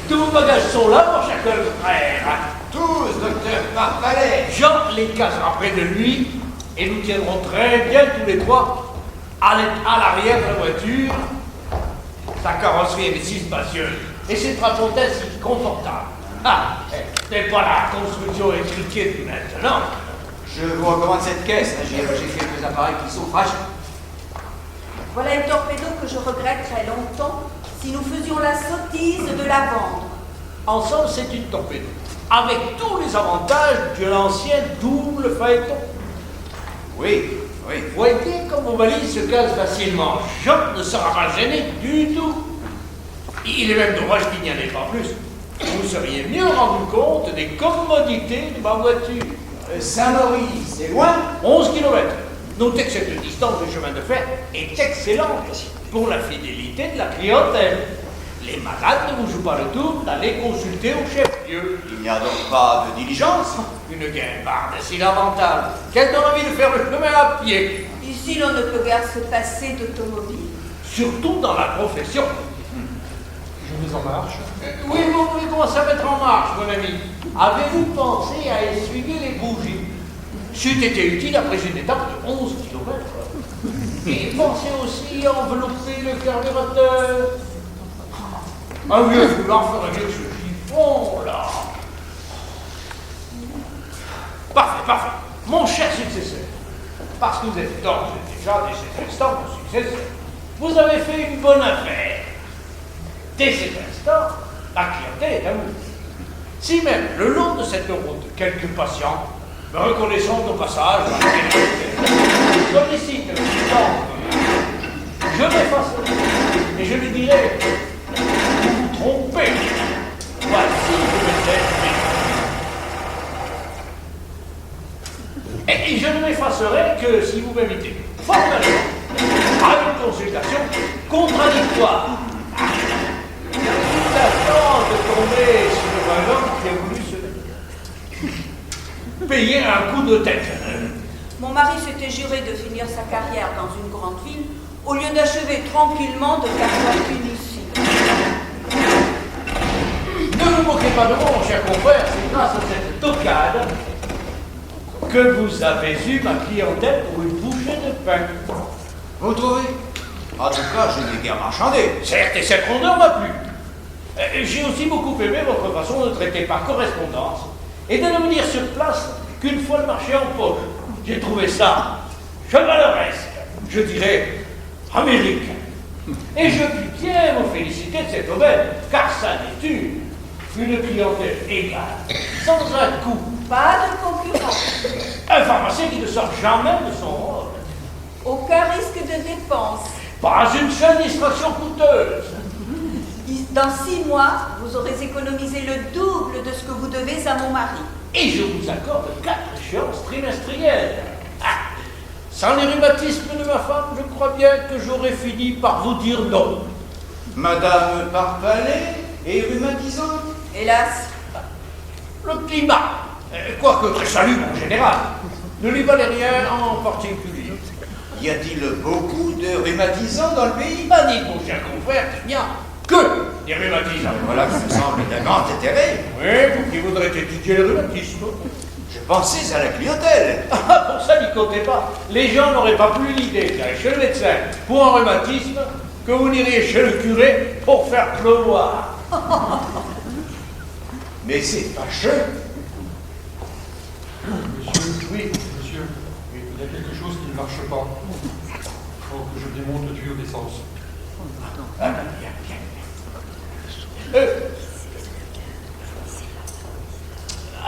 Tous vos bagages sont là, mon cher frère. Tous, docteur Parpalais. Jean les casera près de lui et nous tiendrons très bien tous les trois à l'arrière de la voiture. Sa carrosserie est si spacieuse et ses trapontins si confortables. Ah, c'est pas la construction étriquée de maintenant. Je vous recommande cette caisse. J'ai quelques appareils qui sont fragiles. Voilà une torpedo que je regretterais longtemps si nous faisions la sottise de la vendre. Ensemble, c'est une torpedo, avec tous les avantages de l'ancien double phaéton. Oui. Voyez comme vos valises se cassent facilement. Jean ne sera pas gêné du tout. Il est même dommage qu'il n'y en ait pas plus. Vous seriez mieux rendu compte des commodités de ma voiture. Saint-Maurice, c'est loin? 11 km. Notez que cette distance de chemin de fer est excellente pour la fidélité de la clientèle. Les malades ne vous jouent pas le tour d'aller consulter au chef-lieu. Il n'y a donc pas de diligence? Une guimbarde si lamentable qu'elle donne envie de faire le chemin à pied. Ici, l'on ne peut guère se passer d'automobile. Surtout dans la profession. Je mets en marche. Oui, vous pouvez commencer à mettre en marche, mon ami. Avez-vous pensé à essuyer les bougies? C'eût été utile après une étape de 11 km. Et pensez aussi à envelopper le carburateur. Un vieux foulard ferait mieux que ce chiffon, là. Parfait. Mon cher successeur, parce que vous êtes d'ores et déjà, dès cet instant, mon successeur, vous avez fait une bonne affaire. Dès cet instant, la clientèle est à vous. Si même, le long de cette route, quelques patients me reconnaissant au passage, sollicite le président, je m'effacerai et je lui dirai, vous vous trompez, voici le médecin. Et je ne m'effacerai que si vous m'invitez formellement à une consultation contradictoire. Il y a toute la chance de tomber sur un homme qui a voulu se payer un coup de tête. Mon mari s'était juré de finir sa carrière dans une grande ville au lieu d'achever tranquillement de faire fortune ici. Ne vous moquez pas de moi, mon cher confrère, c'est grâce à cette tocade que vous avez eu ma clientèle pour une bouchée de pain. Vous trouvez? En tout cas, je n'ai guère marchandé. Certes, et cette rondeur m'a plu. J'ai aussi beaucoup aimé votre façon de traiter par correspondance et de ne me dire sur place qu'une fois le marché en poche. J'ai trouvé ça chevaleresque, je dirais américain. Et je puis bien vous féliciter de cette aubaine, car ça n'est une clientèle égale, sans un coût. Pas de concurrence. Un pharmacien qui ne sort jamais de son rôle. Aucun risque de dépense. Pas une seule distraction coûteuse. Dans 6 mois, vous aurez économisé le double de ce que vous devez à mon mari. Et je vous accorde 4 échéances trimestrielles. Ah, sans les rhumatismes de ma femme, je crois bien que j'aurais fini par vous dire non. Madame Parpalais est rhumatisante? Hélas, Le climat, quoique très salubre en général, ne lui valait rien en particulier. Y a-t-il beaucoup de rhumatisants dans le pays? Pas dit, mon cher confrère, qu'il n'y a que des rhumatisants. Voilà qui me semble d'un grand intérêt. Oui, pour qui voudrait étudier le rhumatisme. Je pensais à la clientèle. Ah, pour ça, n'y comptez pas. Les gens n'auraient pas plus l'idée d'aller chez le médecin pour un rhumatisme que vous n'iriez chez le curé pour faire pleuvoir. Mais c'est fâcheux. Monsieur, il y a quelque chose qui ne marche pas. Il faut que je démonte le tuyau d'essence. Ah, bien.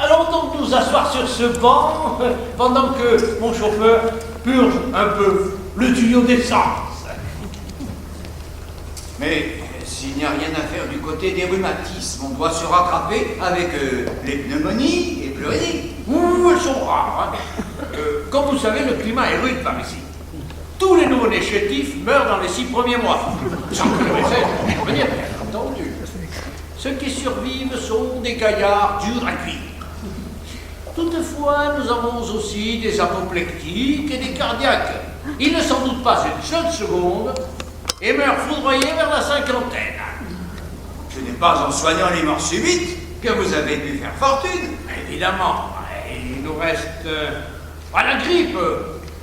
Allons donc nous asseoir sur ce banc pendant que mon chauffeur purge un peu le tuyau d'essence. Mais s'il n'y a rien à faire du côté des rhumatismes, on doit se rattraper avec les pneumonies et pleurer. Ouh, elles sont rares. Comme vous savez, le climat est rude par ici. Tous les nouveau-nés chétifs meurent dans les 6 premiers mois. Sans que le médecin puisse venir, bien entendu. Ceux qui survivent sont des gaillards durs à cuire. Toutefois, nous avons aussi des apoplectiques et des cardiaques. Ils ne s'en doutent pas une seule seconde et meurent foudroyés vers la cinquantaine. Ce n'est pas en soignant les morts subites que vous avez pu faire fortune. Évidemment, il nous reste la grippe.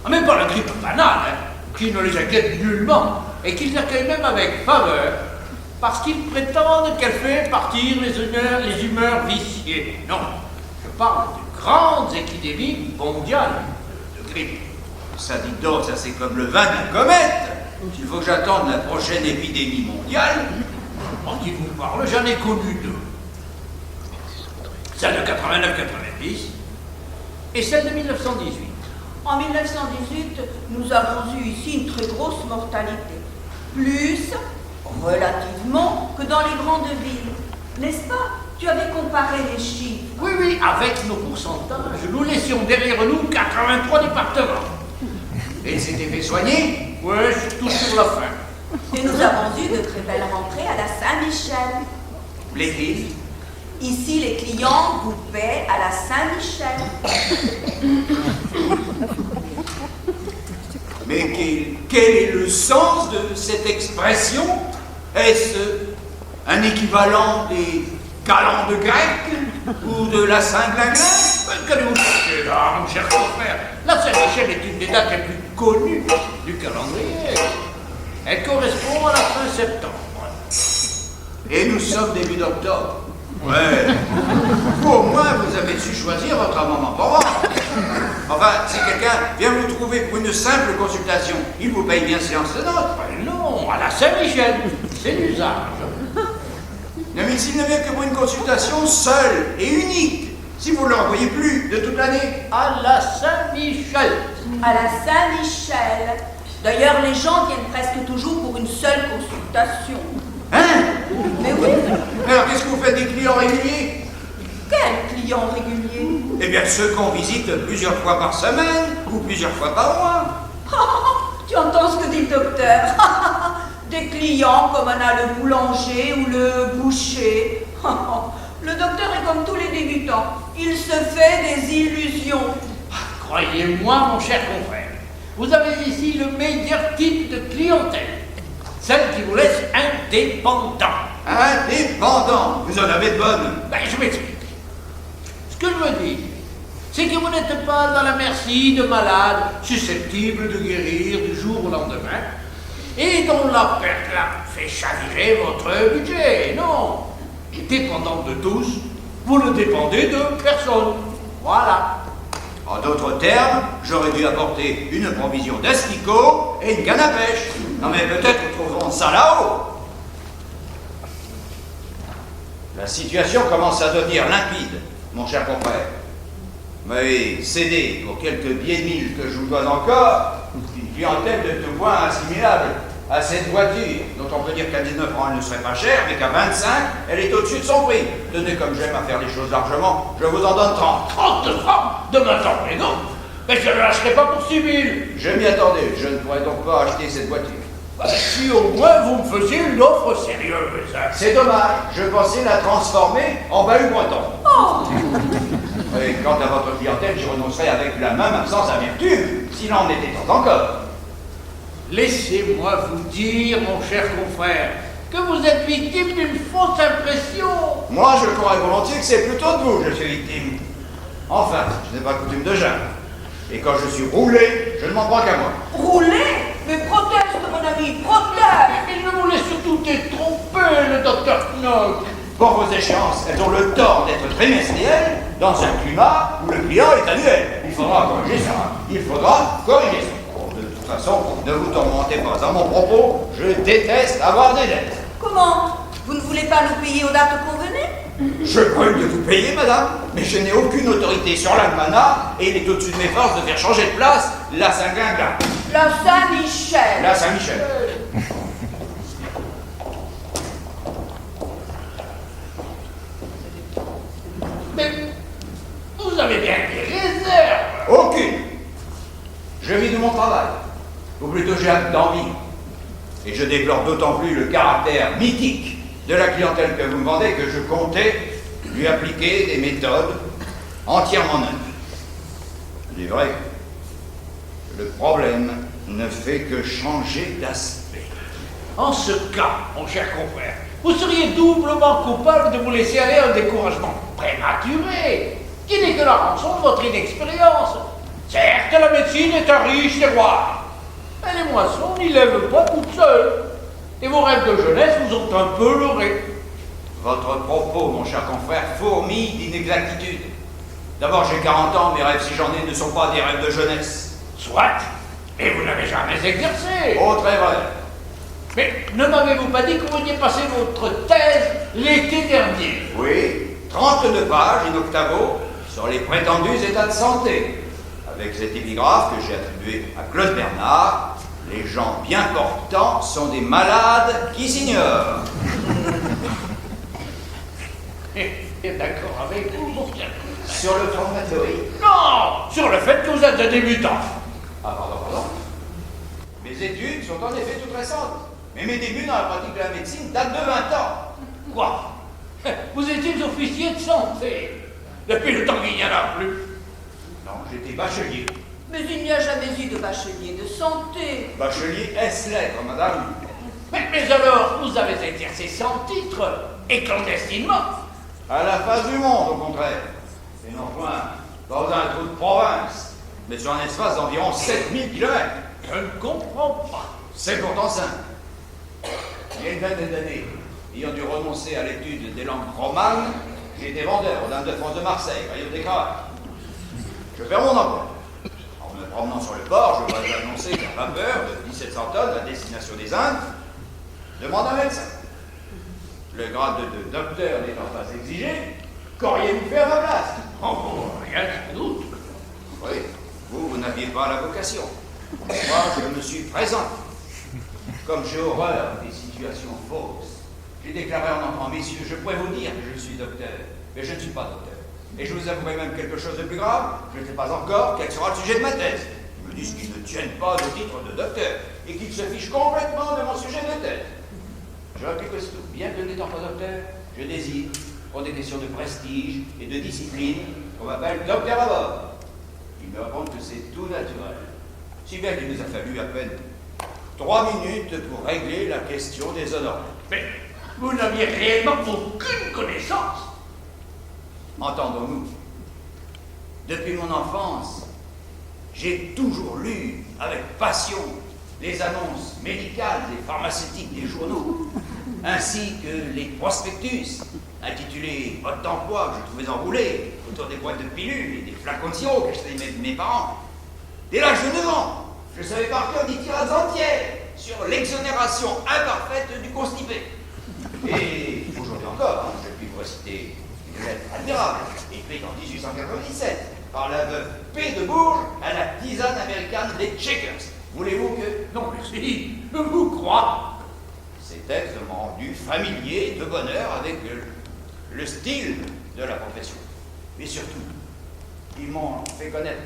Mais pas la grippe banale, hein, qui ne les inquiète nullement, et qu'ils accueillent même avec faveur, parce qu'ils prétendent qu'elle fait partir les humeurs viciées. Non, je parle de grandes épidémies mondiales de grippe. Ça dit donc, ça c'est comme le vin de la comète. Il faut que j'attende la prochaine épidémie mondiale. En qui vous parle, j'en ai connu deux. Celle de 89-90 et celle de 1918. En 1918, nous avons eu ici une très grosse mortalité. Plus, relativement, que dans les grandes villes. N'est-ce pas? Tu avais comparé les chiffres. Oui, oui, avec nos pourcentages, nous laissions derrière nous 83 départements. Et il s'était fait soigner? Oui, surtout sur la fin. Et nous avons eu de très belles rentrées à la Saint-Michel. Les villes? Ici, les clients vous paient à la Saint-Michel. Mais quel est le sens de cette expression? Est-ce un équivalent des galants de grec ou de la Saint-Glingling? Qu'allez-vous chercher là, mon cher confrère? La Saint-Michel est une des dates les plus connues du calendrier. Elle correspond à la fin septembre. Et nous sommes début d'octobre. Ouais. Au moins, vous avez su choisir votre moment pour Enfin, si quelqu'un vient vous trouver pour une simple consultation, il vous paye bien séance de notes. Non, à la Saint-Michel, c'est l'usage. Non, mais s'il ne vient que pour une consultation seule et unique, si vous ne le revoyez plus de toute l'année. À la Saint-Michel. À la Saint-Michel. D'ailleurs, les gens viennent presque toujours pour une seule consultation. Hein? Mais oui. Alors, qu'est-ce que vous faites des clients réguliers? Quels clients réguliers? Eh bien, ceux qu'on visite plusieurs fois par semaine ou plusieurs fois par mois. Tu entends ce que dit le docteur? Des clients comme on a le boulanger ou le boucher. Le docteur est comme tous les débutants. Il se fait des illusions. Croyez-moi, mon cher confrère, vous avez ici le meilleur type de clientèle. Celle qui vous laisse indépendant. Indépendant? Vous en avez de bonnes. Ben, je m'explique. Ce que je veux dire, c'est que vous n'êtes pas dans la merci de malades susceptibles de guérir du jour au lendemain et dont la perte là fait chavirer votre budget. Non. Dépendant de tous, vous ne dépendez de personne. Voilà. En d'autres termes, j'aurais dû apporter une provision d'asticots et une canne à pêche. Non mais peut-être trouverons ça là-haut. La situation commence à devenir limpide, mon cher confrère. Vous m'avez cédé pour quelques billets de mille que je vous donne encore, une clientèle de tout point assimilable à cette voiture, dont on peut dire qu'à 19 francs elle ne serait pas chère, mais qu'à 25, elle est au-dessus de son prix. Tenez, comme j'aime à faire les choses largement, je vous en donne 30. 30 francs de ma temps, mais non. Mais je ne le lâcherai pas pour 6 000. Je m'y attendais, je ne pourrais donc pas acheter cette voiture. Si au moins vous me faisiez une offre sérieuse. C'est dommage, je pensais la transformer en bahut breton. Oh! Et quant à votre clientèle, j'y renoncerai avec la même absence amertume, s'il en était temps encore. Laissez-moi vous dire, mon cher confrère, que vous êtes victime d'une fausse impression. Moi, je croirais volontiers que c'est plutôt de vous que je suis victime. Enfin, je n'ai pas coutume de jeûne. Et quand je suis roulé, je ne m'en prends qu'à moi. Roulé? Mais proteste, mon ami, proteste! Il ne voulait surtout détromper, le docteur Knock. Pour vos échéances, elles ont le tort d'être trimestrielles dans un climat où le client est annuel. Il faudra corriger ça. Il faudra corriger ça. De toute façon, ne vous tourmentez pas à mon propos, je déteste avoir des dettes. Comment? Vous ne voulez pas nous payer aux dates convenues? Je brûle de vous payer, madame, mais je n'ai aucune autorité sur l'Almanach et il est au-dessus de mes forces de faire changer de place la Saint-Glingling. La Saint-Michel. La Saint-Michel. Mais vous avez bien des réserves. Aucune. Je vis de mon travail, ou plutôt j'ai hâte d'en vivre. Et je déplore d'autant plus le caractère mythique de la clientèle que vous me vendez que je comptais lui appliquer des méthodes entièrement neuves. Il est vrai que le problème ne fait que changer d'aspect. En ce cas, mon cher confrère, vous seriez doublement coupable de vous laisser aller à un découragement prématuré, qui n'est que la rançon de votre inexpérience. Certes, la médecine est un riche terroir, mais les moissons n'y lèvent pas toutes seules, et vos rêves de jeunesse vous ont un peu leurré. Votre propos, mon cher confrère, fourmille d'inexactitude. D'abord, j'ai 40 ans, mes rêves, si j'en ai, ne sont pas des rêves de jeunesse. Soit, mais vous n'avez jamais exercé. Oh, très vrai. Mais ne m'avez-vous pas dit que vous veniez passer votre thèse l'été dernier? Oui, 32 pages in octavo sur les prétendus états de santé, avec cet épigraphe que j'ai attribué à Claude Bernard. Les gens bien portants sont des malades qui s'ignorent. D'accord avec vous, mon cher. Sur le plan de la théorie. Non, sur le fait que vous êtes un débutant. Ah, pardon. Mes études sont en effet toutes récentes, mais mes débuts dans la pratique de la médecine datent de 20 ans. Quoi? Vous étiez officier de santé depuis le temps qu'il n'y en a plus. Non, j'étais bachelier. Mais il n'y a jamais eu de bachelier de santé. Bachelier S-lettres, madame. Mais alors, vous avez exercé sans titre et clandestinement. À la face du monde, au contraire. Et non point dans un trou de province, mais sur un espace d'environ 7000 km. Je ne comprends pas. C'est pourtant simple. Il y a une vingtaine d'années, ayant dû renoncer à l'étude des langues romanes, j'ai été vendeur aux Dames de France de Marseille, Rayon des Cravates. Je perds mon emploi. En me promenant sur le port, je vois annoncer qu'un vapeur de 1700 tonnes à destination des Indes demande un médecin. Le grade de docteur n'étant pas exigé, qu'auriez-vous fait à ma place? Oh, rien de doute. Oui, vous n'aviez pas la vocation. Moi, je me suis présenté. Comme j'ai horreur des situations fausses, j'ai déclaré en entrant, messieurs, je pourrais vous dire que je suis docteur, mais je ne suis pas docteur. Et je vous avouerai même quelque chose de plus grave, je ne sais pas encore quel sera le sujet de ma thèse. Ils me disent qu'ils ne tiennent pas de titre de docteur, et qu'ils se fichent complètement de mon sujet de thèse. Je réplique aussitôt, bien que n'étant pas docteur, je désire, pour des questions de prestige et de discipline, qu'on m'appelle docteur à bord. Ils me répondent que c'est tout naturel. Si bien qu'il nous a fallu à peine 3 minutes pour régler la question des honoraires. Mais vous n'aviez réellement aucune connaissance. Entendons-nous. Depuis mon enfance, j'ai toujours lu avec passion les annonces médicales et pharmaceutiques des journaux, ainsi que les prospectus intitulés Mode d'emploi que je trouvais enroulés autour des boîtes de pilules et des flacons de sirop que j'achetais mes parents. Dès l'âge de 9 ans, je savais par cœur des tirades entières sur l'exonération imparfaite du constipé. Et aujourd'hui encore, je puis vous citer une lettre admirable, écrite en 1897, par la veuve P. de Bourges à la tisane américaine des Checkers. Voulez-vous que... Non, merci, je vous crois. Ces textes m'ont rendu familier de bonheur avec le style de la profession. Mais surtout, ils m'ont fait connaître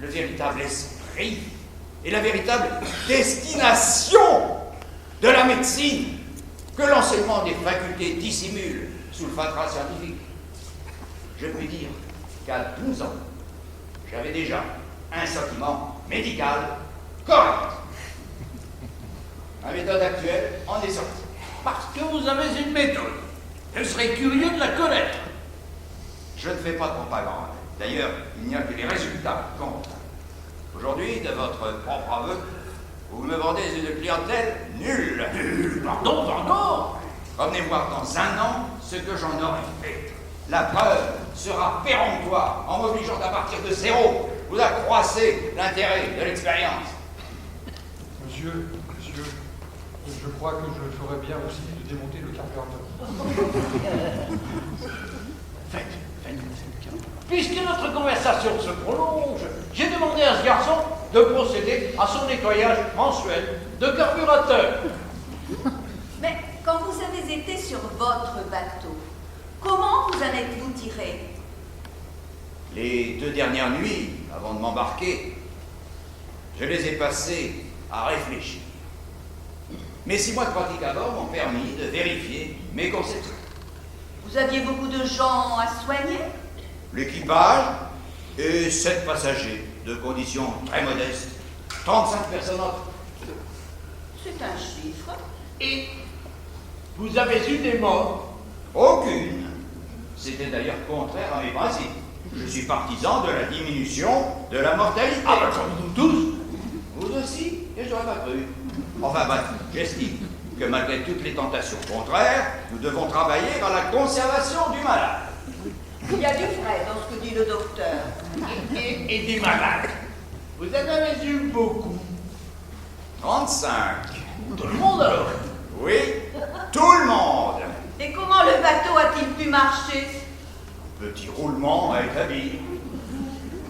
le véritable esprit et la véritable destination de la médecine que l'enseignement des facultés dissimule sous le fatras scientifique. Je puis dire qu'à 12 ans, j'avais déjà un sentiment médical correct. La méthode actuelle en est sortie. Parce que vous avez une méthode. Je serais curieux de la connaître. Je ne fais pas de propagande. D'ailleurs, il n'y a que les résultats qui comptent. Aujourd'hui, de votre propre aveu, vous me vendez une clientèle nulle. Nulle, pardon. Revenez voir dans un an ce que j'en aurai fait. La preuve sera péremptoire en m'obligeant à partir de zéro. Vous accroissez l'intérêt de l'expérience. Monsieur, je crois que je ferais bien aussi de démonter le carburateur. Faites. Puisque notre conversation se prolonge, j'ai demandé à ce garçon de procéder à son nettoyage mensuel de carburateur. Mais quand vous avez été sur votre bateau, comment vous en êtes-vous tiré? Les 2 dernières nuits, avant de m'embarquer, je les ai passées à réfléchir. Mes 6 mois de pratique à bord m'ont permis de vérifier mes conceptions. Vous aviez beaucoup de gens à soigner? L'équipage et 7 passagers, de conditions très modestes. 35 personnes en tout. C'est un chiffre. Et Vous avez eu des morts? Aucune. C'était d'ailleurs contraire à mes principes. Je suis partisan de la diminution de la mortalité. Ah ben comme nous tous. Vous aussi? Et j'aurais pas cru. Enfin bref, j'estime que malgré toutes les tentations contraires, nous devons travailler dans la conservation du malade. Il y a du vrai dans ce que dit le docteur. Et des malades. Vous en avez eu beaucoup. 35. Tout le monde alors? Oui, tout le monde. Et comment le bateau a-t-il pu marcher? Petit roulement à établir.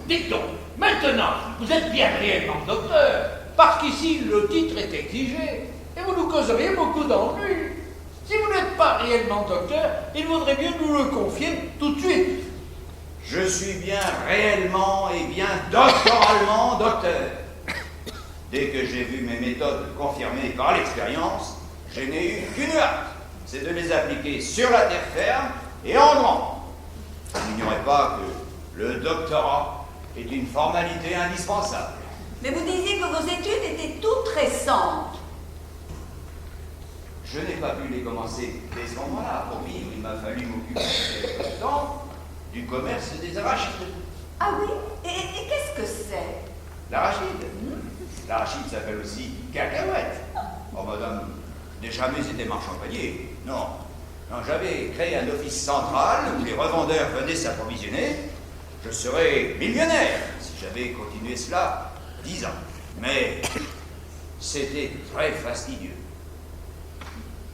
Dites donc, maintenant, vous êtes bien réellement docteur, parce qu'ici le titre est exigé, et vous nous causeriez beaucoup d'ennuis. Si vous n'êtes pas réellement docteur, il vaudrait mieux nous le confier tout de suite. Je suis bien réellement et bien doctoralement docteur. Dès que j'ai vu mes méthodes confirmées par l'expérience, je n'ai eu qu'une hâte, c'est de les appliquer sur la terre ferme et en grand. Vous n'ignorez pas que le doctorat est une formalité indispensable. Mais vous disiez que vos études étaient toutes récentes. Je n'ai pas pu les commencer dès ce moment-là. Pour vivre, il m'a fallu m'occuper quelque temps du commerce des arachides. Ah oui? Et qu'est-ce que c'est? L'arachide? L'arachide s'appelle aussi cacahuète. Oh madame, je n'ai jamais été marchand-panier. Non. Non, j'avais créé un office central où les revendeurs venaient s'approvisionner. Je serais millionnaire si j'avais continué cela 10 ans. Mais c'était très fastidieux.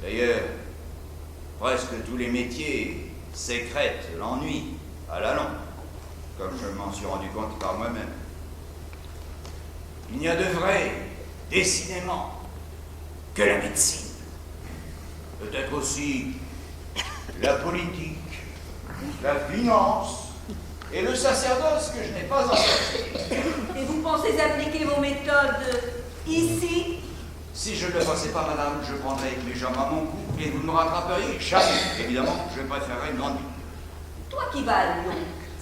D'ailleurs, presque tous les métiers sécrètent l'ennui à la longue, comme je m'en suis rendu compte par moi-même. Il n'y a de vrai, décidément, que la médecine. Peut-être aussi la politique, la finance et le sacerdoce que je n'ai pas encore fait. Et vous pensez appliquer vos méthodes ici? Si je ne le faisais pas, madame, je prendrais mes jambes à mon cou et vous ne me rattraperiez jamais. Évidemment, je préférerais m'ennuyer. Toi qui vas à Lyon,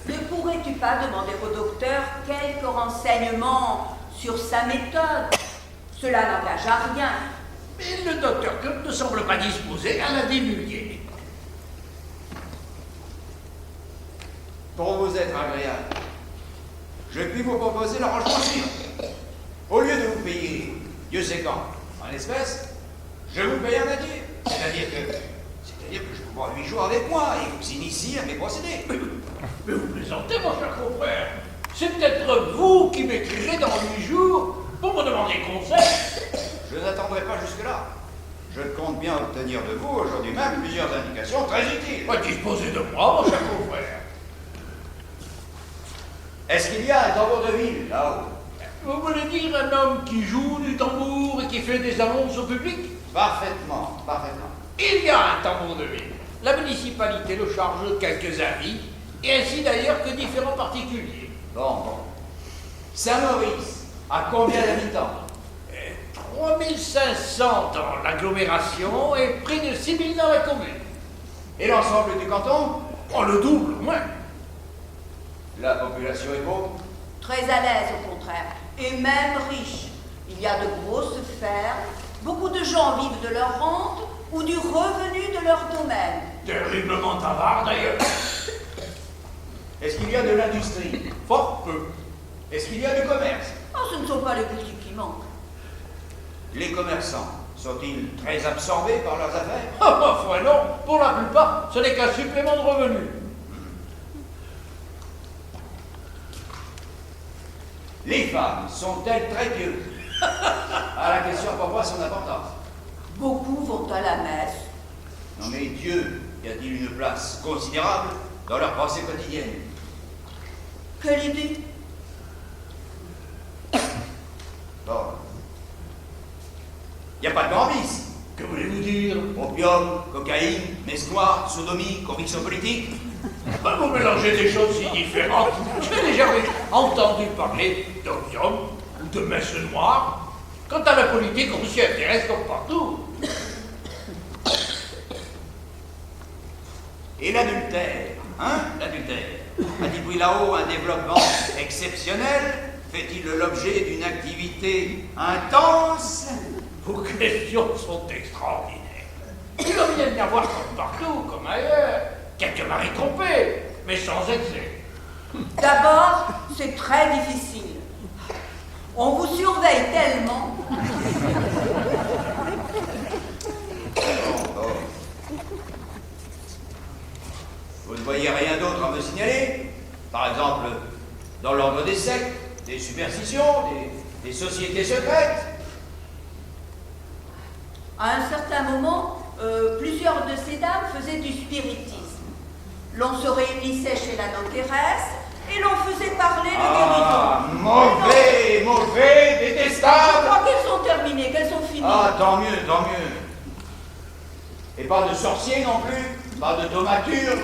ne pourrais-tu pas demander au docteur quelques renseignements sur sa méthode? Cela n'engage à rien. Mais le docteur Club ne semble pas disposé à la divulguer. Pour vous être agréable, je puis vous proposer l'arrangement suivant. Au lieu de vous payer, Dieu sait quand, en espèces, je vous paye en nature. C'est-à-dire que je vous vois 8 jours avec moi et vous initie à mes procédés. Mais vous plaisantez, mon cher confrère. C'est peut-être vous qui m'écrirez dans 8 jours pour me demander conseil. Je n'attendrai pas jusque-là. Je compte bien obtenir de vous aujourd'hui même plusieurs indications très utiles. Disposez de moi, mon cher confrère. Est-ce qu'il y a un tambour de ville là-haut? Vous voulez dire un homme qui joue du tambour et qui fait des annonces au public? Parfaitement, parfaitement. Il y a un tambour de ville. La municipalité le charge de quelques avis, et ainsi d'ailleurs que différents particuliers. Bon. Saint-Maurice, à combien d'habitants? 3500 dans l'agglomération et près de 6000 dans la commune. Et l'ensemble du canton? Oh, le double, au moins. La population est pauvre? Très à l'aise au contraire, et même riche. Il y a de grosses fermes, beaucoup de gens vivent de leur rente ou du revenu de leur domaine. Terriblement avare d'ailleurs. Est-ce qu'il y a de l'industrie? Fort peu. Est-ce qu'il y a du commerce? Oh, ce ne sont pas les boutiques qui manquent. Les commerçants sont-ils très absorbés par leurs affaires? Ah, ma foi, non. Pour la plupart, ce n'est qu'un supplément de revenus. Les femmes sont-elles très pieuses? Ah, la question pour moi son importance. Beaucoup vont à la messe. Non mais Dieu, y a-t-il une place considérable dans leur pensée quotidienne? Que l'idée? Bon. Y a pas de gambis? Que voulez-vous dire? Opium, cocaïne, mescoire, sodomie, conviction politique? Vous mélangez des choses si différentes. Je n'ai jamais entendu parler d'opium ou de messe noire. Quant à la politique, on s'y intéresse comme partout. Et l'adultère, hein? L'adultère. A-t-il pris là-haut un développement exceptionnel? Fait-il l'objet d'une activité intense? Vos questions sont extraordinaires. Il en vient y avoir comme partout, comme ailleurs, quelques maris trompés, mais sans excès. D'abord, c'est très difficile. On vous surveille tellement. Oh. Vous ne voyez rien d'autre à me signaler? Par exemple, dans l'ordre des sectes, des superstitions, des sociétés secrètes? À un certain moment, plusieurs de ces dames faisaient du spiritisme. L'on se réunissait chez la notéresse et l'on faisait parler de Ah, guérison. mauvais, mauvais, Je détestable! crois qu'elles sont terminées, qu'elles sont finies. Ah, tant mieux, tant mieux. Et pas de sorciers non plus, pas de thaumaturge,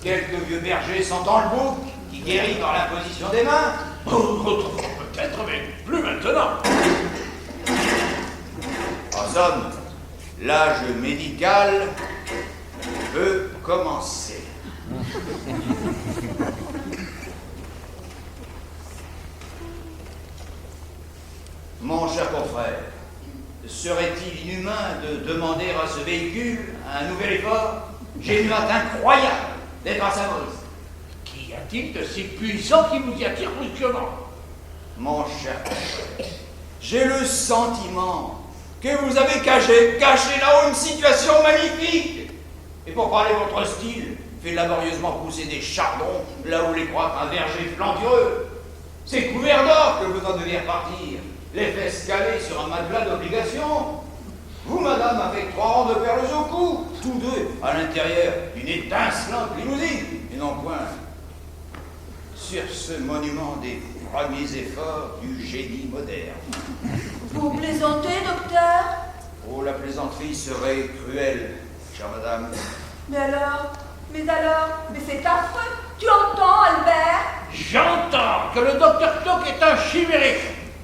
quelques vieux bergers sentant le bouc, qui guérit par l'imposition des mains. Autrefois peut-être, mais plus maintenant. En somme, l'âge médical peut commencer. Mon cher confrère, serait-il inhumain de demander à ce véhicule un nouvel effort? J'ai une hâte incroyable d'être à Saint-Maurice. Qu'y a-t-il de si puissant qui vous y attire brusquement? Mon cher confrère, j'ai le sentiment que vous avez caché là-haut une situation magnifique. Et pour parler votre style, fait laborieusement pousser des chardons là où les croît un verger flantureux. C'est couvert d'or que vous en deviez repartir, les fesses calées sur un matelas d'obligation. Vous, madame, avec 3 rangs de perles au cou, tous deux à l'intérieur d'une étincelante limousine, et non point sur ce monument des premiers efforts du génie moderne. Vous plaisantez, docteur? Oh, la plaisanterie serait cruelle, chère madame. Mais c'est affreux. Tu entends, Albert? J'entends que le docteur Toc est un chimérique,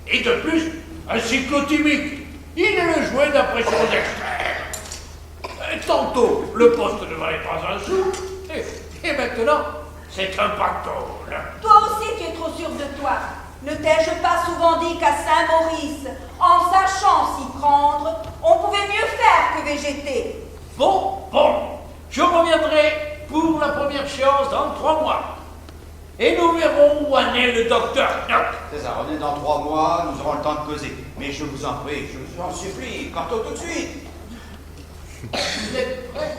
et de plus, un cyclotimique. Il est le jouet d'impressions extrêmes. Tantôt, le poste ne valait pas un sou, et maintenant, c'est un pactole. Toi aussi, tu es trop sûr de toi. Ne t'ai-je pas souvent dit qu'à Saint-Maurice, en sachant s'y prendre, on pouvait mieux faire que végéter? Bon, je reviendrai pour la première séance dans 3 mois. Et nous verrons où en est le docteur Knock. C'est ça, revenez dans 3 mois, nous aurons le temps de causer. Mais je vous en prie, je vous en supplie, partons tout de suite. Vous êtes prêts?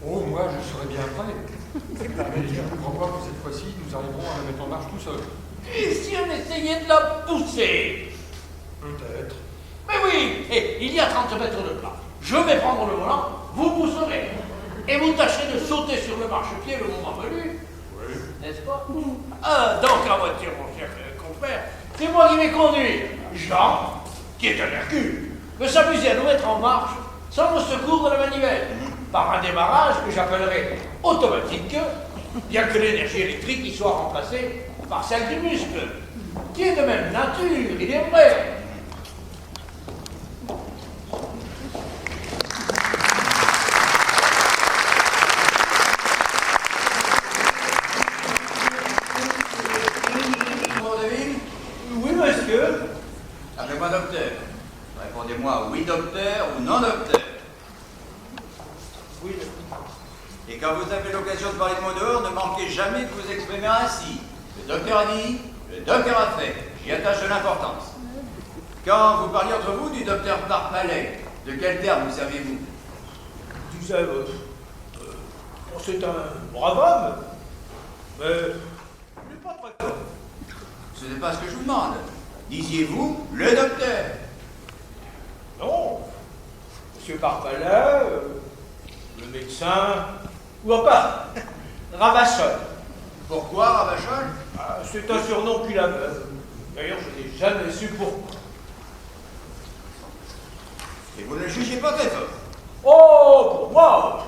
Oh, moi, je serais bien prêt. Mais je ne crois pas que cette fois-ci, nous arriverons à la mettre en marche tout seul. Et si on essayait de la pousser? Peut-être. Mais oui, et il y a 30 mètres de plat. Je vais prendre le volant, vous pousserez. Et vous tâcherez de sauter sur le marchepied le moment venu. Oui. N'est-ce pas? Donc en voiture, mon cher confrère, c'est moi qui vais conduire. Jean, qui est un Hercule, veut s'amuser à nous mettre en marche sans le secours de la manivelle, par un démarrage que j'appellerai automatique, bien que l'énergie électrique y soit remplacée par celle du muscle, qui est de même nature, il est vrai. Oui, monsieur. Appelez-moi docteur. Répondez-moi oui docteur ou non docteur. Oui, Et quand vous avez l'occasion de parler de mots dehors, ne manquez jamais de vous exprimer ainsi. Le docteur a dit, le docteur a fait. J'y attache de l'importance. Quand vous parliez entre vous du docteur Parpalais, de quel terme vous servez-vous? je disais, c'est un brave homme, mais il n'est pas très fort. Ce n'est pas ce que je vous demande. Disiez-vous le docteur? Non, monsieur Parpalais, le médecin, ou enfin, Ravachol. Pourquoi Ravachol? C'est un surnom qu'il avait. D'ailleurs, je n'ai jamais su pourquoi. Et vous ne le jugez pas très fort. Oh, pour moi,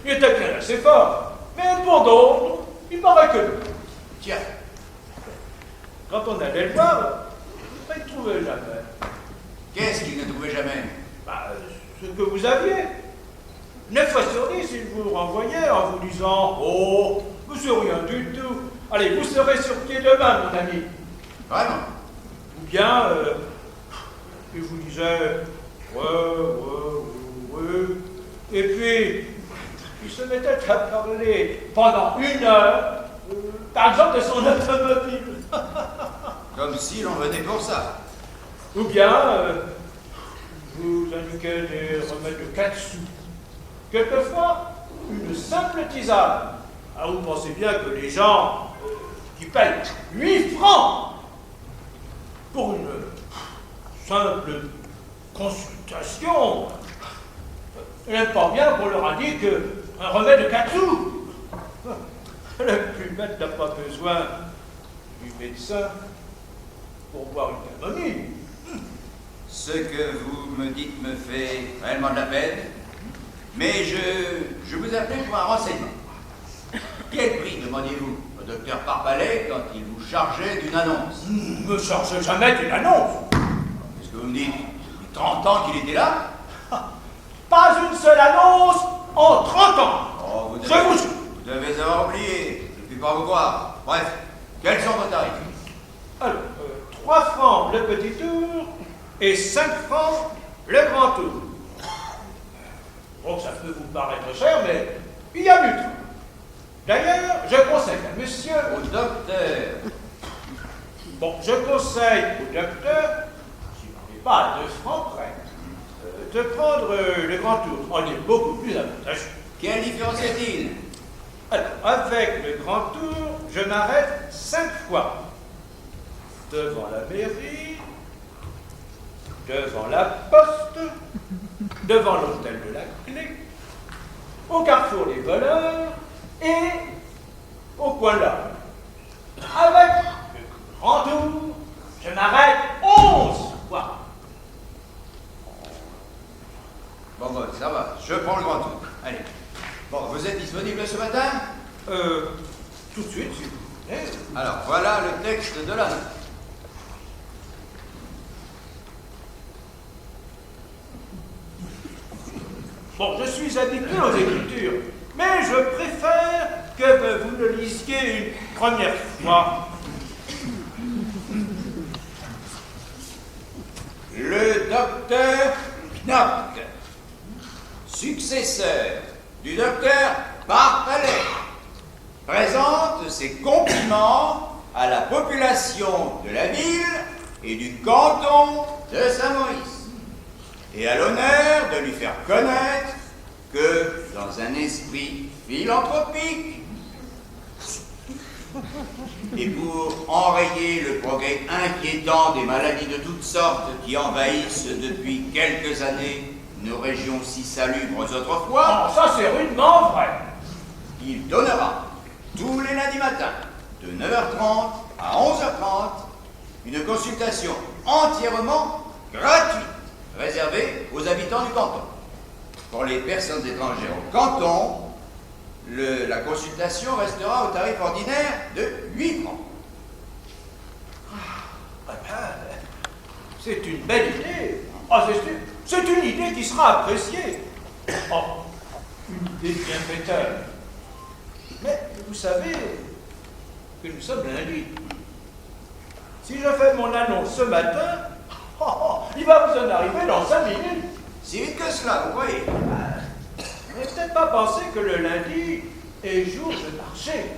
il était bien assez fort. Mais pour d'autres, il paraît que non. Tiens, Quand on allait le voir, il ne trouvait jamais. qu'est-ce qu'il ne trouvait jamais? Ce que vous aviez. 9 fois sur 10, il vous renvoyait en vous disant « Oh, monsieur rien du tout. Allez, vous serez sur pied demain, mon ami. » Vraiment? Ou bien, il vous disait « Ouais. Et puis, il se mettait à parler pendant 1 heure, par exemple, de son automobile. Comme si l'on venait pour ça. Ou bien, vous indiquez des remèdes de 4 sous. Quelquefois, une simple tisane. Ah, vous pensez bien que les gens qui payent 8 francs pour une simple consultation n'aiment pas bien qu'on leur indique un remède de 4 sous. Le plus bête n'a pas besoin du médecin pour boire une camomille. Ce que vous me dites me fait réellement de la peine, mais je vous appelle pour un renseignement. Quel prix demandiez-vous au docteur Parpalais quand il vous chargeait d'une annonce? Ne me chargez jamais d'une annonce. Qu'est-ce que vous me dites? Depuis 30 ans qu'il était là? Pas une seule annonce en 30 ans. Oh, vous Je devez avoir oublié. Je ne puis pas vous croire. Bref, quels sont vos tarifs? Alors, 3 francs le petit tour et 5 francs le grand tour. Bon, ça peut vous paraître cher, mais il y a du temps. D'ailleurs, je conseille à monsieur... Au docteur. Bon, je conseille au docteur, si on n'est pas à 2 francs près, de prendre le grand tour. On est beaucoup plus avantageux. Quelle différence y a-t-il? Alors, avec le grand tour, je m'arrête 5 fois. Devant la mairie, devant la poste, devant l'hôtel de la Clé, au carrefour des voleurs et au coin là. Avec le grand tour, je m'arrête 11 fois. Bon, ça va. Je prends le grand tour. Allez. Bon, vous êtes disponible ce matin? Tout de suite, si vous voulez. Alors, voilà le texte de la note. Bon, je suis habitué aux écritures, mais je préfère que vous le lisiez une première fois. Le docteur Knock, successeur du docteur Parpalais, présente ses compliments à la population de la ville et du canton de Saint-Maurice, et a l'honneur de lui faire connaître que, dans un esprit philanthropique, et pour enrayer le progrès inquiétant des maladies de toutes sortes qui envahissent depuis quelques années nos régions si salubres autrefois, Oh, ça c'est rudement vrai. il donnera tous les lundis matins de 9h30 à 11h30 une consultation entièrement gratuite réservée aux habitants du canton. Pour les personnes étrangères au canton, la consultation restera au tarif ordinaire de 8 francs. Ah ben, c'est une belle idée. Ah, c'est une idée qui sera appréciée. Oh, une idée bienfaiteur. Mais vous savez que nous sommes lundi. Si je fais mon annonce ce matin, il va vous en arriver dans 5 minutes. Si vite que cela, vous voyez. Vous n'avez peut-être pas pensé que le lundi est jour de marché.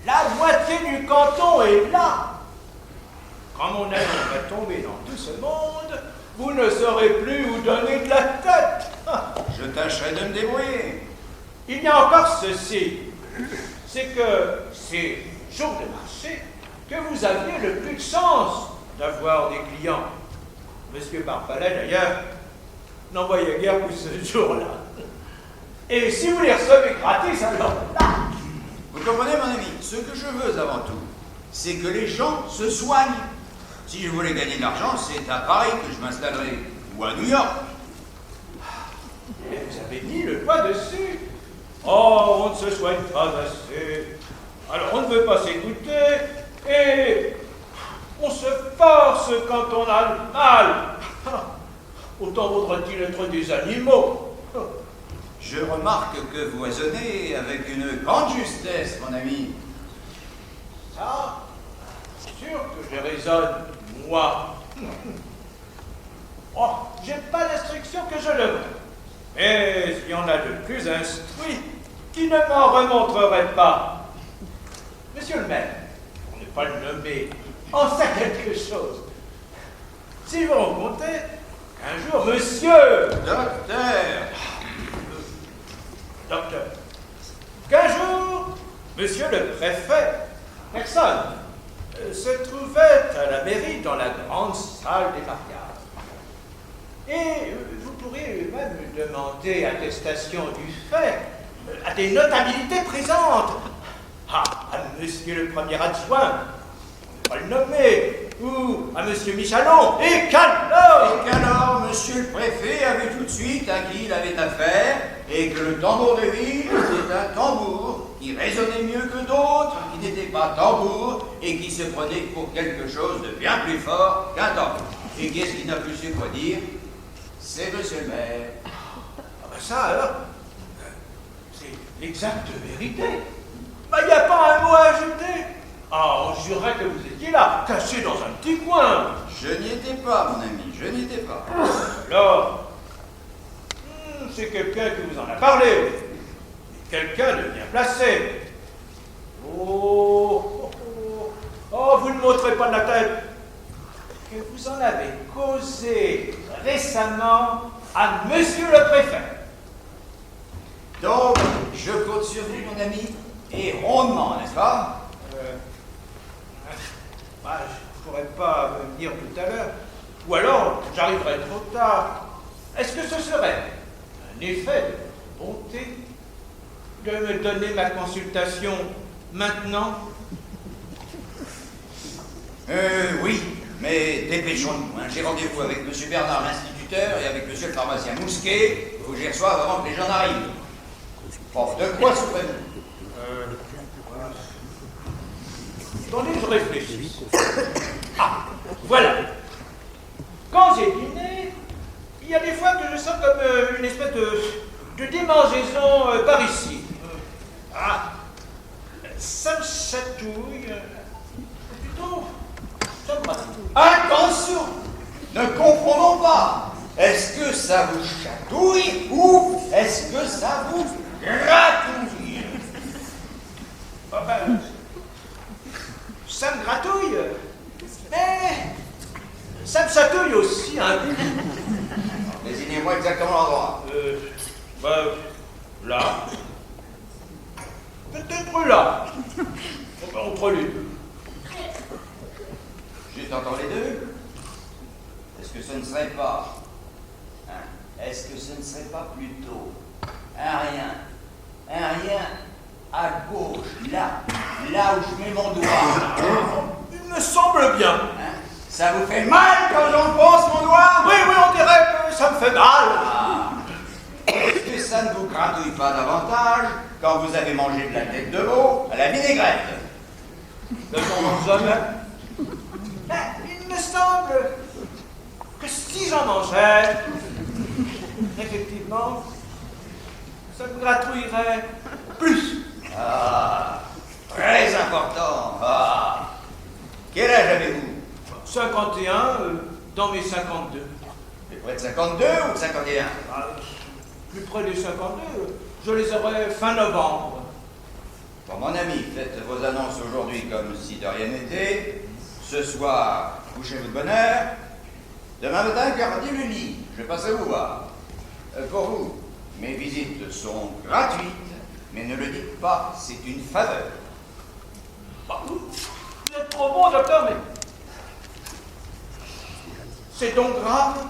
La moitié du canton est là. Quand mon annonce va tomber dans tout ce monde, vous ne saurez plus où donner de la tête. Je tâcherai de me débrouiller. Il y a encore ceci, c'est que c'est jour de marché que vous aviez le plus de chance d'avoir des clients. Monsieur Parpalais, d'ailleurs, n'envoyait guère que ce jour-là. Et si vous les recevez gratis, alors là... Vous comprenez, mon ami, ce que je veux avant tout, c'est que les gens se soignent. Si je voulais gagner de l'argent, c'est à Paris que je m'installerais, ou à New York. Et vous avez mis le doigt dessus. Oh, on ne se soigne pas assez. Alors on ne veut pas s'écouter, et on se force quand on a le mal. Autant vaudrait-il être des animaux. Je remarque que vous raisonnez avec une grande justesse, mon ami. Ça, c'est sûr que je raisonne, moi. Oh, j'ai pas l'instruction que je le veux. Et il y en a de plus instruits qui ne m'en remontreraient pas. Monsieur le maire, pour ne pas le nommer, en sait quelque chose. Si vous rencontrez un jour, monsieur... Docteur. Qu'un jour, monsieur le préfet, personne, se trouvait à la mairie dans la grande salle des mariages. Et vous pourriez même demander attestation du fait à des notabilités présentes. À monsieur le premier adjoint, on va le nommer, ou à monsieur Michalon, et qu'alors, monsieur le préfet avait tout de suite à qui il avait affaire, et que le tambour de ville était un tambour qui résonnait mieux que d'autres, qui n'était pas tambour, et qui se prenait pour quelque chose de bien plus fort qu'un tambour. Et qu'est-ce qu'il n'a plus su quoi dire? C'est monsieur le maire. Ah ben ça alors, c'est l'exacte vérité. Ben, il n'y a pas un mot à ajouter. Ah, on jurerait que vous étiez là, caché dans un petit coin. Je n'y étais pas, mon ami, je n'y étais pas. Alors, c'est quelqu'un qui vous en a parlé. Quelqu'un de bien placé. Oh, vous ne montrez pas de la tête. Que vous en avez causé récemment à monsieur le préfet. Donc, je compte sur vous, mon ami, et rondement, n'est-ce pas? Je ne pourrais pas venir tout à l'heure. Ou alors, j'arriverai trop tard. Est-ce que ce serait un effet de bonté de me donner ma consultation maintenant? Oui, mais dépêchons-nous. J'ai rendez-vous avec M. Bernard, l'instituteur, et avec M. le pharmacien Mousquet. Il faut que j'y reçoive avant que les gens n'arrivent. Bon, de quoi souffrez-vous? Attendez, je réfléchis. Ah, voilà. Quand j'ai dîné, il y a des fois que je sens comme une espèce de démangeaison par ici. Ça me chatouille. Plutôt, ça me rassure. Attention! Ne confondons pas! Est-ce que ça vous chatouille ou est-ce que ça vous gratouille? Ah ben, ça me gratouille, mais ça me chatouille aussi un peu. Désignez-moi exactement l'endroit. Là. Peut-être là. Entre les deux. Juste entre les deux? Est-ce que ce ne serait pas... Est-ce que ce ne serait pas plutôt un rien à gauche, là où je mets mon doigt? Il me semble bien. Ça vous fait mal quand j'enfonce mon doigt? Oui, on dirait que ça me fait mal. Est-ce que ça ne vous gratouille pas davantage quand vous avez mangé de la tête de veau à la vinaigrette? Ne j'en mange jamais. Il me semble que si j'en mangeais, effectivement, ça me gratouillerait plus. Très important. Quel âge avez-vous? 51 dans mes 52. Plus près de 52 ou de 51? Plus près des 52, je les aurai fin novembre. Bon, mon ami, faites vos annonces aujourd'hui comme si de rien n'était. Ce soir, couchez-vous de bonne heure. Demain matin, gardez le lit. Je passerai vous voir. Pour vous, mes visites sont gratuites, mais ne le dites pas, c'est une faveur. Vous êtes trop bon, docteur, mais c'est donc grave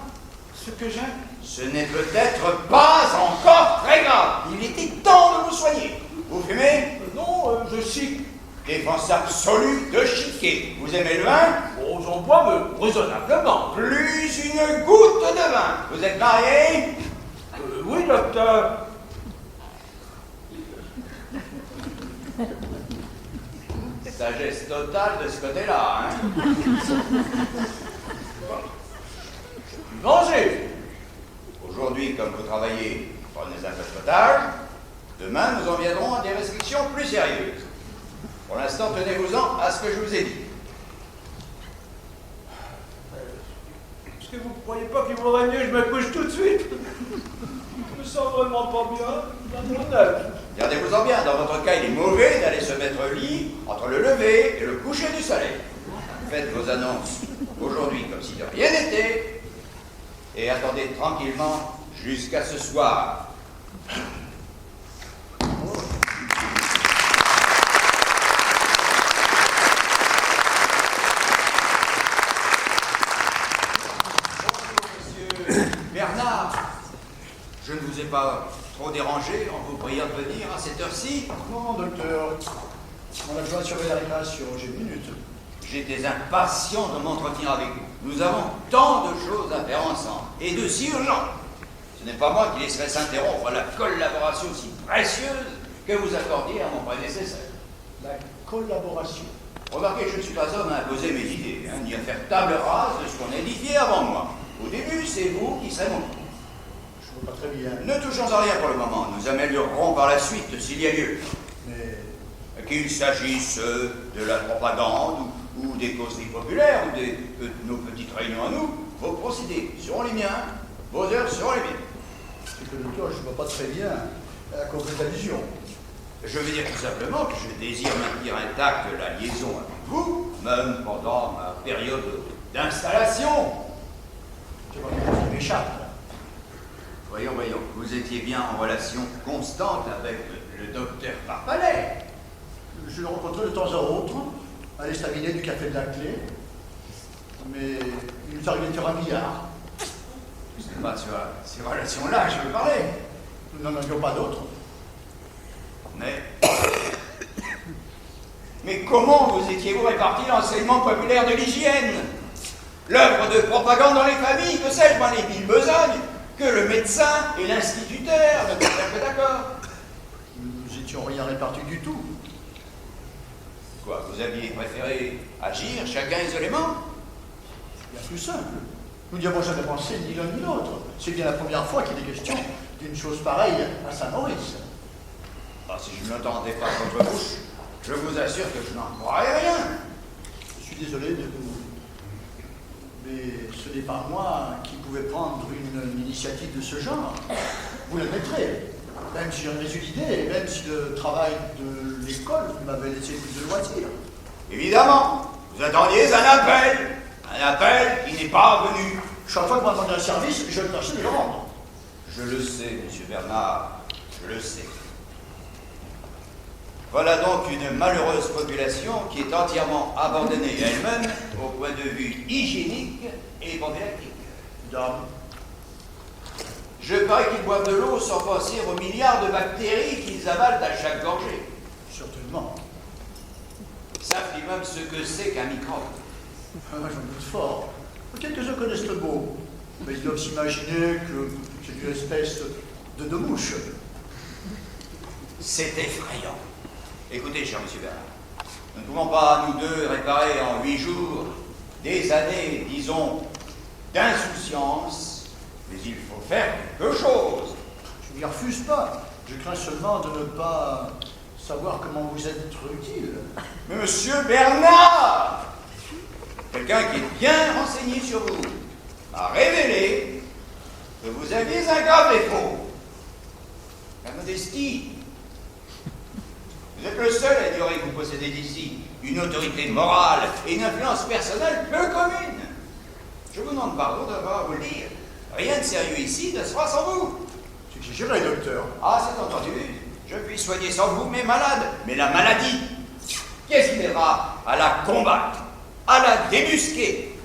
ce que j'ai? Ce n'est peut-être pas encore très grave. Il était temps de vous soigner. Vous fumez? Non, je chic. Défense absolue de chiquer. Vous aimez le vin? Oh, j'en bois, mais raisonnablement. Plus une goutte de vin. Vous êtes marié? Oui, docteur. Sagesse totale de ce côté-là, hein? Mangez. Aujourd'hui, comme vous travaillez, prenez un peu de potage. Demain, nous en viendrons à des restrictions plus sérieuses. Pour l'instant, tenez-vous-en à ce que je vous ai dit. Est-ce que vous ne croyez pas qu'il vaudrait mieux que je me couche tout de suite? Je me sens vraiment pas bien dans mon œuf. Gardez-vous-en bien, dans votre cas, il est mauvais d'aller se mettre au lit entre le lever et le coucher du soleil. Faites vos annonces aujourd'hui comme si de rien n'était et attendez tranquillement jusqu'à ce soir. Bernard, je ne vous ai pas trop dérangé en vous priant de venir à cette heure-ci? Non, docteur. Mon adjoint surveille la récréation, j'ai une minute. J'étais impatient de m'entretenir avec vous. Nous avons tant de choses à faire ensemble, et de si urgentes. Ce n'est pas moi qui laisserai s'interrompre la collaboration si précieuse que vous accordiez à mon prédécesseur. La collaboration. Remarquez, je ne suis pas homme à imposer mes idées, ni à faire table rase de ce qu'on a édifié avant moi. Au début, c'est vous qui serez mon guide. Je vois pas très bien. Ne touchons à rien pour le moment. Nous améliorerons par la suite s'il y a lieu. Mais Qu'il s'agisse de la propagande ou des causeries populaires ou de nos petites réunions à nous, vos procédés seront les miens, vos heures seront les miennes. c'est que docteur, je vois pas très bien à quoi vous faites allusion. Je veux dire tout simplement que je désire maintenir intacte la liaison avec vous, même pendant ma période d'installation. Je vois que ça m'échappe. Voyons, vous étiez bien en relation constante avec le docteur Parpalet. Je le rencontrais de temps à autre, à l'estaminet du Café de la Clé. Mais il nous arrivait de faire un billard. C'est pas sur ces relations-là que je veux parler. Nous n'en avions pas d'autres. Mais comment vous étiez-vous réparti l'enseignement populaire de l'hygiène? L'œuvre de propagande dans les familles, que sais-je, moi, les villes besognes, que le médecin et l'instituteur ne sont pas d'accord. Nous étions rien répartis du tout. Quoi, vous aviez préféré agir chacun isolément? Bien plus simple. Nous n'y avons jamais pensé ni l'un ni l'autre. C'est bien la première fois qu'il est question d'une chose pareille à Saint-Maurice. Ah, si je ne l'entendais pas de votre bouche, je vous assure que je n'en croirais rien. Je suis désolé de vous... Mais ce n'est pas moi qui pouvais prendre une initiative de ce genre. Vous l'admettrez. Même si j'en ai eu l'idée, et même si le travail de l'école m'avait laissé plus de loisirs. Évidemment, vous attendiez un appel qui n'est pas venu. Chaque fois que vous demandez un service, je le tâchais de le rendre. Je le sais, monsieur Bernard, je le sais. Voilà donc une malheureuse population qui est entièrement abandonnée à elle-même au point de vue hygiénique et prophylactique. Dame, Je parie qu'ils boivent de l'eau sans penser aux milliards de bactéries qu'ils avalent à chaque gorgée. certainement. Savent-ils même ce que c'est qu'un microbe? Ah, j'en doute fort. Quelques-uns connaissent le mot, mais ils doivent s'imaginer que c'est une espèce de mouche. C'est effrayant. Écoutez, cher monsieur Bernard, nous ne pouvons pas, nous deux, réparer en 8 jours des années, disons, d'insouciance, mais il faut faire quelque chose. Je n'y refuse pas. Je crains seulement de ne pas savoir comment vous êtes utile. Mais monsieur Bernard, quelqu'un qui est bien renseigné sur vous, m'a révélé que vous aviez un grave défaut. La modestie. Vous êtes le seul à ignorer que vous possédez d'ici une autorité morale et une influence personnelle peu commune. Je vous demande pardon d'avoir à vous le dire. Rien de sérieux ici ne se fera sans vous. C'est exagéré, docteur. Ah, c'est entendu. Je puis soigner sans vous mes malades. Mais la maladie, qui est-ce qui m'aidera à la combattre, à la débusquer?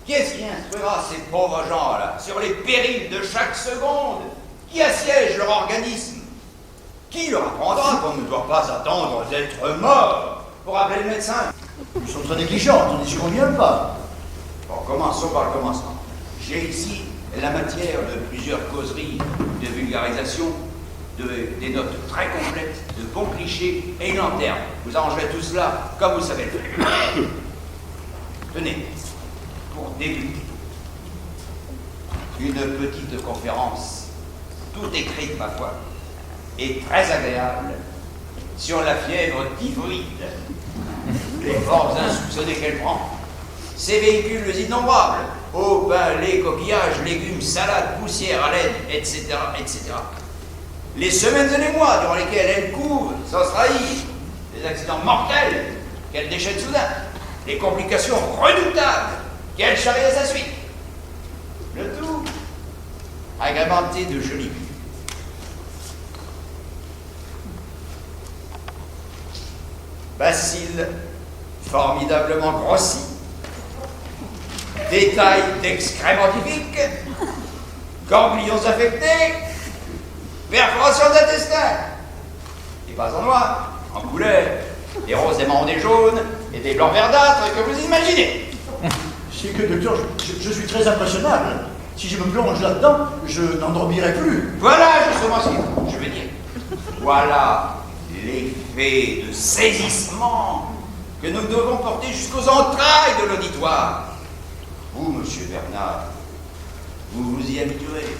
Qui est-ce qui instruira ces pauvres gens-là sur les périls de chaque seconde? Qui assiège leur organisme? Qui leur apprendra qu'on ne doit pas attendre d'être mort pour appeler le médecin? Nous sommes très négligents, on n'y convient pas. Bon, commençons par le commencement. J'ai ici la matière de plusieurs causeries de vulgarisation, des notes très complètes, de bons clichés et une lanterne. Vous arrangerez tout cela comme vous savez le faire. Tenez, pour débuter, une petite conférence, toute écrite, ma foi, et très agréable, sur la fièvre typhoïde, les forces insoupçonnées qu'elle prend, ses véhicules innombrables, Eau, pain, lait, coquillages, légumes, salades, poussière, haleine, etc., etc. Les semaines et les mois durant lesquels elle couve sans se trahir, les accidents mortels qu'elle déchaîne soudain, les complications redoutables qu'elle charrie à sa suite. Le tout agrémenté de jolis vues. Bacille formidablement grossi, détail d'excréments typiques, ganglions affectés, perforation d'intestin, et pas en noir, en couleur, des roses, des marrons, des jaunes, et des blancs verdâtres que vous imaginez. C'est que, docteur, je suis très impressionnable. Si je me plonge là-dedans, je n'endormirai plus. Voilà justement ce que je veux dire. Voilà l'effet de saisissement que nous devons porter jusqu'aux entrailles de l'auditoire. Vous, monsieur Bernard, vous vous y habituez.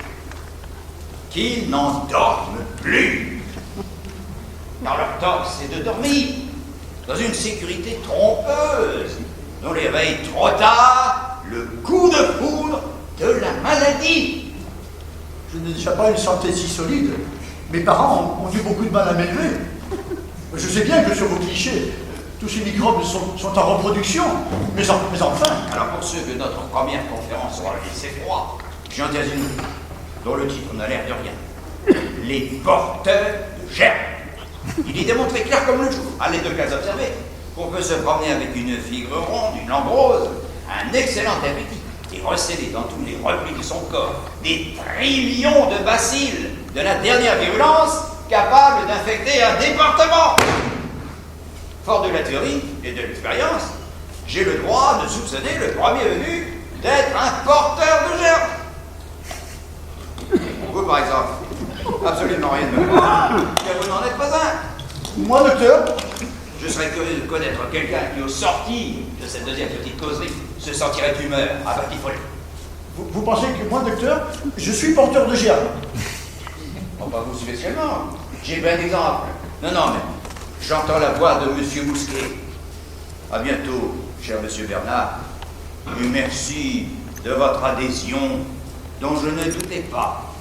Qu'ils n'en dorment plus. Car leur tort, c'est de dormir dans une sécurité trompeuse, dont les réveille trop tard le coup de foudre de la maladie. Je n'ai déjà pas une santé si solide. Mes parents ont eu beaucoup de mal à m'élever. Je sais bien que sur vos clichés, tous ces microbes sont en reproduction, mais enfin... Alors pour ceux que notre première conférence aura laissé froid, j'en tiens une dont le titre n'a l'air de rien. Les porteurs de germes. Il y démontre clair comme le jour, à l'aide de cas observés, qu'on peut se promener avec une figure ronde, une langue rose, un excellent appétit, et recéler dans tous les replis de son corps des trillions de bacilles de la dernière virulence capables d'infecter un département. Fort de la théorie et de l'expérience, j'ai le droit de soupçonner le premier venu d'être un porteur de germes. Vous, par exemple, absolument rien de nouveau, car vous n'en êtes pas un. Moi, docteur, Je serais curieux de connaître quelqu'un qui, au sortir de cette deuxième petite causerie, se sentirait d'humeur à batifoler. vous pensez que moi, docteur, je suis porteur de germes? Oh, pas vous spécialement. J'ai plein d'exemples. Non, mais j'entends la voix de Monsieur Mousquet. À bientôt, cher Monsieur Bernard. Et merci de votre adhésion dont je ne doutais pas.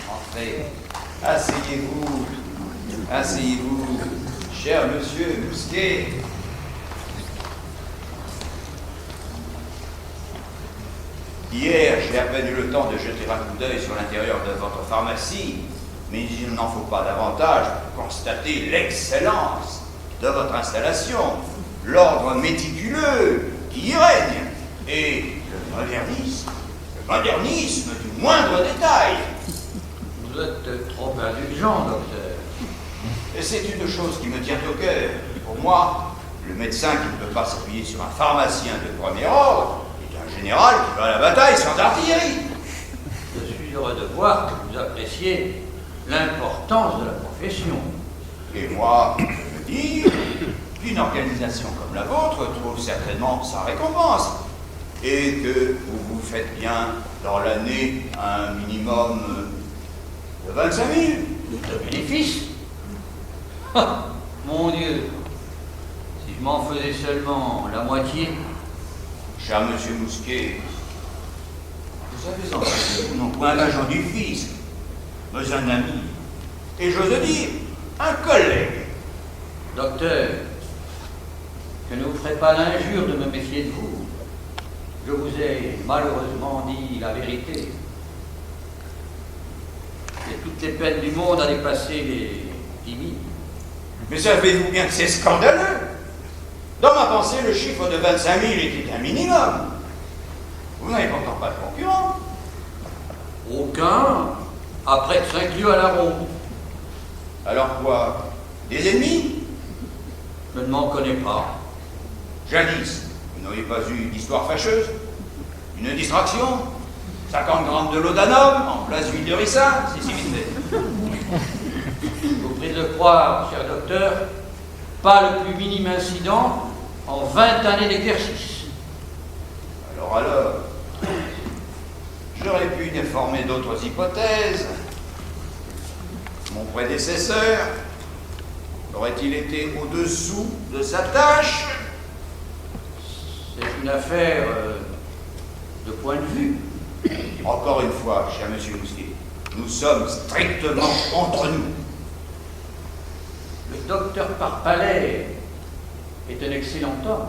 Entrez. Asseyez-vous. Asseyez-vous, cher Monsieur Mousquet. Hier, j'ai à peine eu le temps de jeter un coup d'œil sur l'intérieur de votre pharmacie, mais il n'en faut pas davantage pour constater l'excellence de votre installation, l'ordre méticuleux qui y règne, et le modernisme du moindre détail. Vous êtes trop indulgent, docteur. Et c'est une chose qui me tient au cœur. Pour moi, le médecin qui ne peut pas s'appuyer sur un pharmacien de premier ordre est un général qui va à la bataille sans artillerie. Je suis heureux de voir que vous appréciez l'importance de la profession. Et moi, je veux dire qu'une organisation comme la vôtre trouve certainement sa récompense. Et que vous vous faites bien dans l'année un minimum de 25 000. De bénéfices. Ah, mon Dieu, si je m'en faisais seulement la moitié. Cher Monsieur Mousquet, vous avez en fait non point l'agent du fisc, mais un ami, et j'ose dire, un collègue. Docteur, je ne vous ferai pas l'injure de me méfier de vous. Je vous ai malheureusement dit la vérité. J'ai toutes les peines du monde à dépasser les 10 000. Mais savez-vous bien que c'est scandaleux? Dans ma pensée, le chiffre de 25 000 était un minimum. Vous n'avez pourtant pas de concurrent. Aucun, après 5 lieues à la ronde. Alors quoi? Des ennemis? Je ne m'en connais pas. Jadis, vous n'auriez pas eu d'histoire fâcheuse? Une distraction? 50 grammes de laudanum en place d'huile de ricin? C'est si vite fait. Vous prie de croire, cher docteur, pas le plus minime incident en 20 années d'exercice. Alors, j'aurais pu déformer d'autres hypothèses. Mon prédécesseur aurait-il été au-dessous de sa tâche? C'est une affaire de point de vue. Encore une fois, cher monsieur Mousquet, nous sommes strictement entre nous. Le docteur Parpalais est un excellent homme.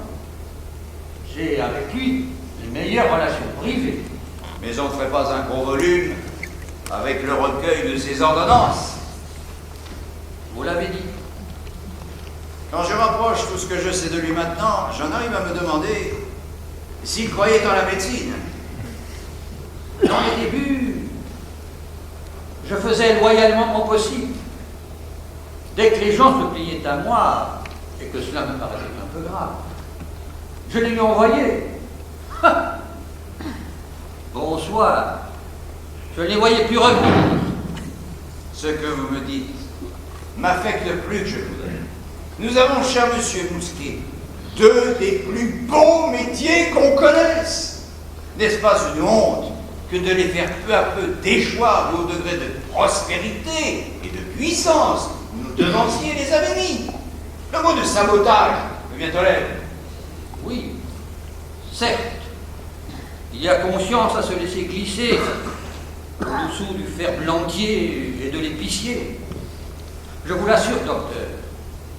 J'ai avec lui les meilleures relations privées. Mais on ne ferait pas un gros volume avec le recueil de ses ordonnances. Vous l'avez dit. Quand je rapproche tout ce que je sais de lui maintenant, j'en arrive à me demander s'il croyait en la médecine. Dans les débuts, je faisais loyalement mon possible. Dès que les gens se pliaient à moi, et que cela me paraissait un peu grave, je les lui envoyais. Bonsoir. Je ne les voyais plus revenir. Ce que vous me dites m'affecte plus que je voudrais. Nous avons, cher monsieur Mousquet, deux des plus beaux métiers qu'on connaisse. N'est-ce pas une honte que de les faire peu à peu déchoir au degré de prospérité et de puissance où nos devanciers les avaient mis? Le mot de sabotage me vient aux lèvres. Oui, certes, il y a conscience à se laisser glisser au-dessous du fer blanquier et de l'épicier. Je vous l'assure, docteur,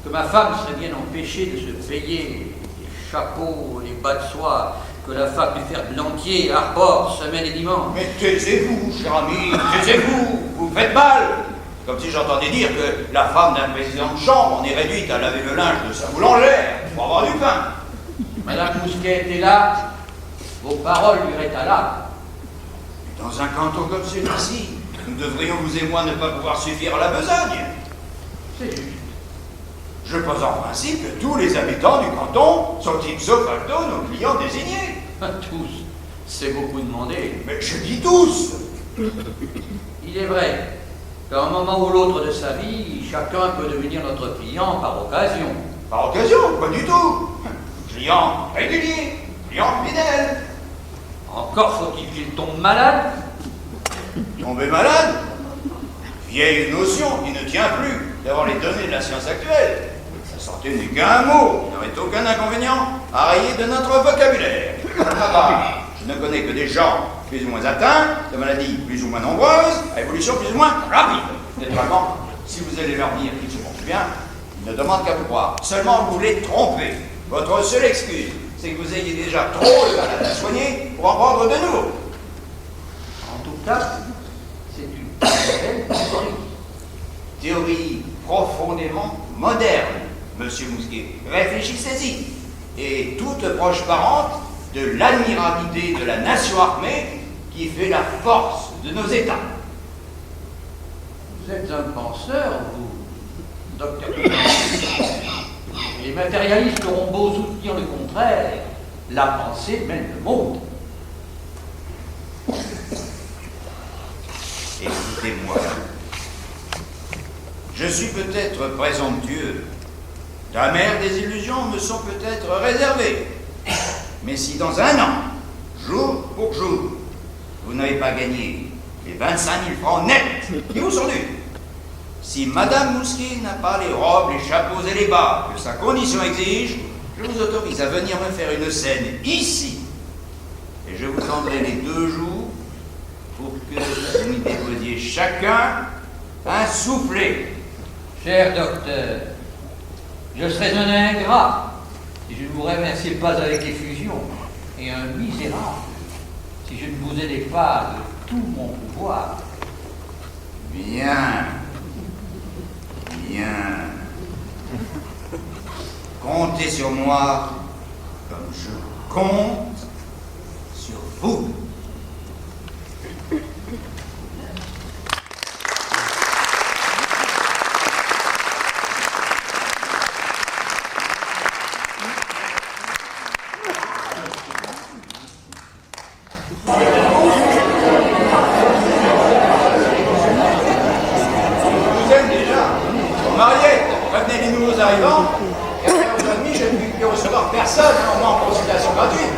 que ma femme serait bien empêchée de se payer les chapeaux, les bas de soie que la femme du fer blanquier arbore semaine et dimanche. Mais taisez-vous, cher ami, taisez-vous, vous me faites mal. Comme si j'entendais dire que la femme d'un président de chambre en est réduite à laver le linge de sa boulangère pour avoir du pain. Madame Mousquet était là, vos paroles lui restaient à l'âme. Dans un canton comme celui-ci, nous devrions, vous et moi, ne pas pouvoir suffire à la besogne. C'est juste. Je pose en principe que tous les habitants du canton sont ipso facto nos clients désignés. Tous, c'est beaucoup demandé. Mais je dis tous. Il est vrai qu'à un moment ou l'autre de sa vie, chacun peut devenir notre client par occasion. Par occasion, pas du tout. Client régulier, client fidèle. Encore faut-il qu'il tombe malade. Tomber malade? Vieille notion qui ne tient plus d'avoir les données de la science actuelle. Sa santé n'est qu'un mot, il n'aurait aucun inconvénient à rayer de notre vocabulaire. Je ne connais que des gens plus ou moins atteints, de maladies plus ou moins nombreuses, à évolution plus ou moins rapide. Naturellement, si vous allez leur dire qu'ils se portent bien, ils ne demandent qu'à vous croire. Seulement, vous les trompez. Votre seule excuse, c'est que vous ayez déjà trop de malades à soigner pour en prendre de nouveaux. En tout cas, c'est une belle théorie. Théorie profondément moderne, monsieur Mousquet. Réfléchissez-y. Et toute proche parente de l'admirabilité de la nation armée qui fait la force de nos États. Vous êtes un penseur, vous, docteur. Les matérialistes auront beau soutenir le contraire, la pensée mène le monde. Écoutez-moi. Je suis peut-être présomptueux. D'amères désillusions me sont peut-être réservées. Mais si dans un an, jour pour jour, vous n'avez pas gagné les 25 000 francs nets qui vous sont dus, si Madame Mousquet n'a pas les robes, les chapeaux et les bas que sa condition exige, je vous autorise à venir me faire une scène ici. Et je vous tendrai les 2 jours pour que vous m'y déposiez chacun un soufflet. Cher docteur, je serais un ingrat si je ne vous remerciais pas avec effusion, et un misérable si je ne vous aidais pas de tout mon pouvoir. Bien. Bien. Comptez sur moi comme je compte sur vous. Vous êtes déjà. Mariette, prévenez les nouveaux arrivants. Et à 11h30, je ne puis plus recevoir personne en moins en consultation gratuite.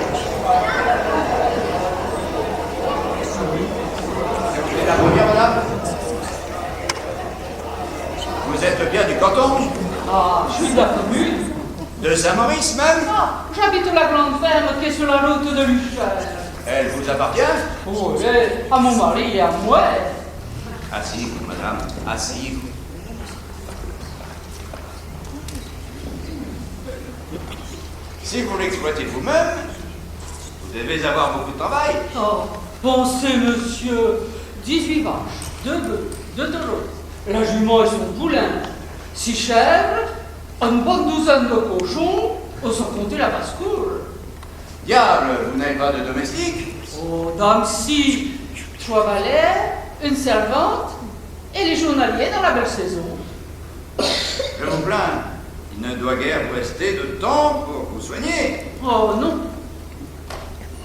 Vous êtes la première, madame? canton? Ah, je suis de la commune. De Saint-Maurice même? Ah, j'habite la grande ferme qui est sur la route de Luchel. Elle vous appartient? Oh, oui, à mon mari et à moi. Asseyez-vous, madame, asseyez-vous. Si vous l'exploitez vous-même, vous devez avoir beaucoup de travail. Oh, pensez, monsieur, 18 vaches, 2 bœufs, 2 taureaux, la jument et son poulain, 6 chèvres, une bonne douzaine de cochons, sans compter la basse-cour. Diable, vous n'avez pas de domestique? Oh, dame, si, 3 valets, une servante, et les journaliers dans la belle saison. Je vous plains. Il ne doit guère vous rester de temps pour vous soigner. Oh, non,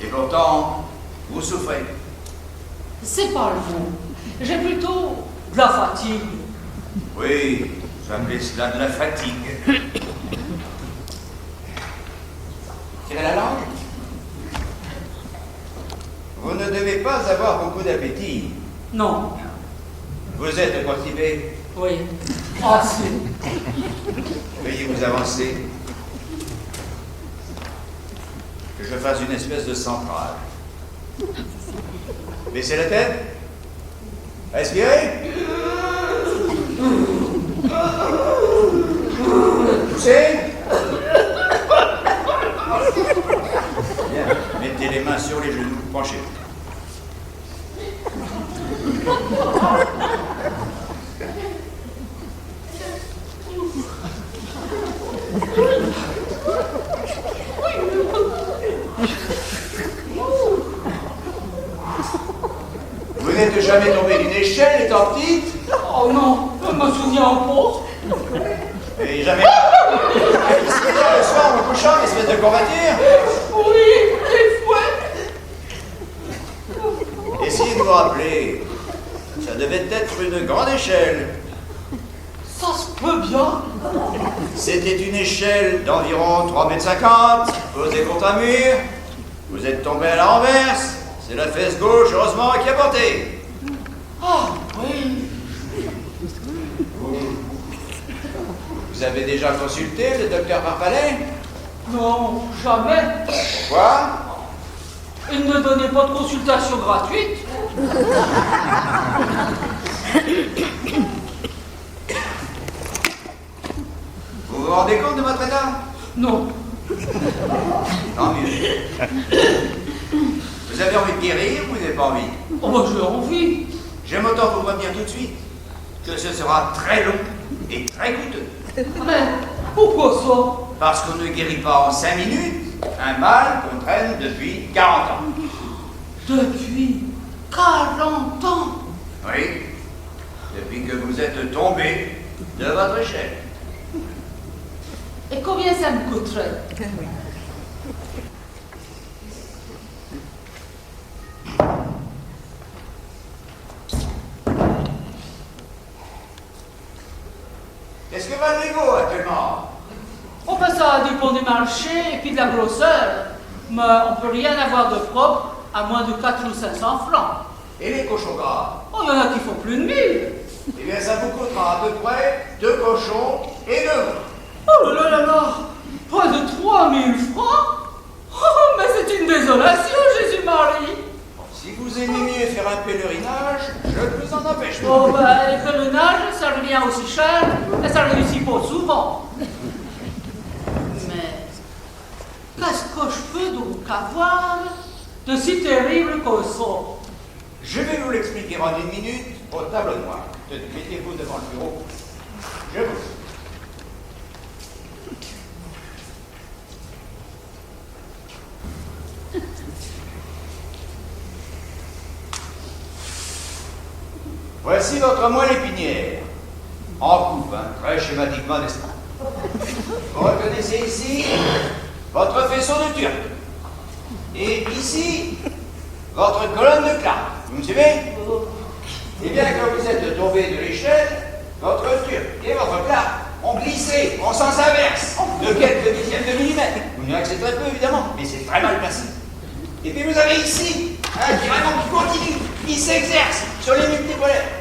Et pourtant, vous souffrez. c'est pas le bon. J'ai plutôt de la fatigue. Oui, j'appelais cela de la fatigue. Tirez la langue. Vous ne devez pas avoir beaucoup d'appétit. Non, Vous êtes constipé. oui, assez. Veuillez vous avancer. Que je fasse une espèce de centrale. Baissez la tête. Respirez. Toussez. Bien. Mettez les mains sur les genoux. Penchez. Vous n'êtes jamais tombé d'une échelle étant petite? Oh non, je me souviens pas. Et jamais. Ici, le soir, en couchant, espèce de combattir. Oui, des fois. Essayez de vous rappeler. Ça devait être une grande échelle. Ça se peut bien. C'était une échelle d'environ 3,50 m, posée contre un mur. Vous êtes tombé à la renverse. C'est la fesse gauche, heureusement, qui a porté. Ah oui. Vous avez déjà consulté le docteur Parpalais? Non, jamais. Pourquoi? Il ne donnait pas de consultation gratuite. Vous vous rendez compte de votre état? Non. Tant mieux. Vous avez envie de guérir ou vous n'avez pas envie? Oh, bah, j'ai envie. J'aime autant vous prévenir tout de suite que ce sera très long et très coûteux. Mais pourquoi ça? Parce qu'on ne guérit pas en 5 minutes un mal qu'on traîne depuis 40 ans. Depuis 40 ans. Oui, depuis que vous êtes tombé de votre échelle. Et combien ça me coûterait? Qu'est-ce que va le négo actuellement? Oh, ben ça dépend des marchés et puis de la grosseur. Mais on peut rien avoir de propre à moins de 4 ou 500 francs. Et les cochons gras? Oh, il y en a qui font plus de 1000. Eh bien, ça vous coûtera à peu près 2 cochons et 2 veaux. Oh là là là là, près de 3000 francs. Oh, mais c'est une désolation, Jésus-Marie. Si vous aimez mieux faire un pèlerinage, je ne vous en empêche pas. Oh, ben, les pèlerinages, ça revient aussi cher et ça réussit pas souvent. Mais qu'est-ce que je peux donc avoir de si terrible que ça? Je vais vous l'expliquer en 1 minute au tableau noir. Mettez-vous devant le bureau. Je vous. Voici votre moelle épinière. En coupe, hein, très schématiquement, n'est-ce pas? Vous reconnaissez ici votre faisceau de turc. Et ici, votre colonne de claque. Vous me suivez? Eh bien, quand vous êtes tombé de l'échelle, votre turc et votre claque ont glissé en sens inverse de quelques dixièmes de millimètre. Vous me direz que c'est très peu, évidemment, mais c'est très mal placé. Et puis vous avez ici un tyrannon qui continue, qui s'exerce sur les multipolaires.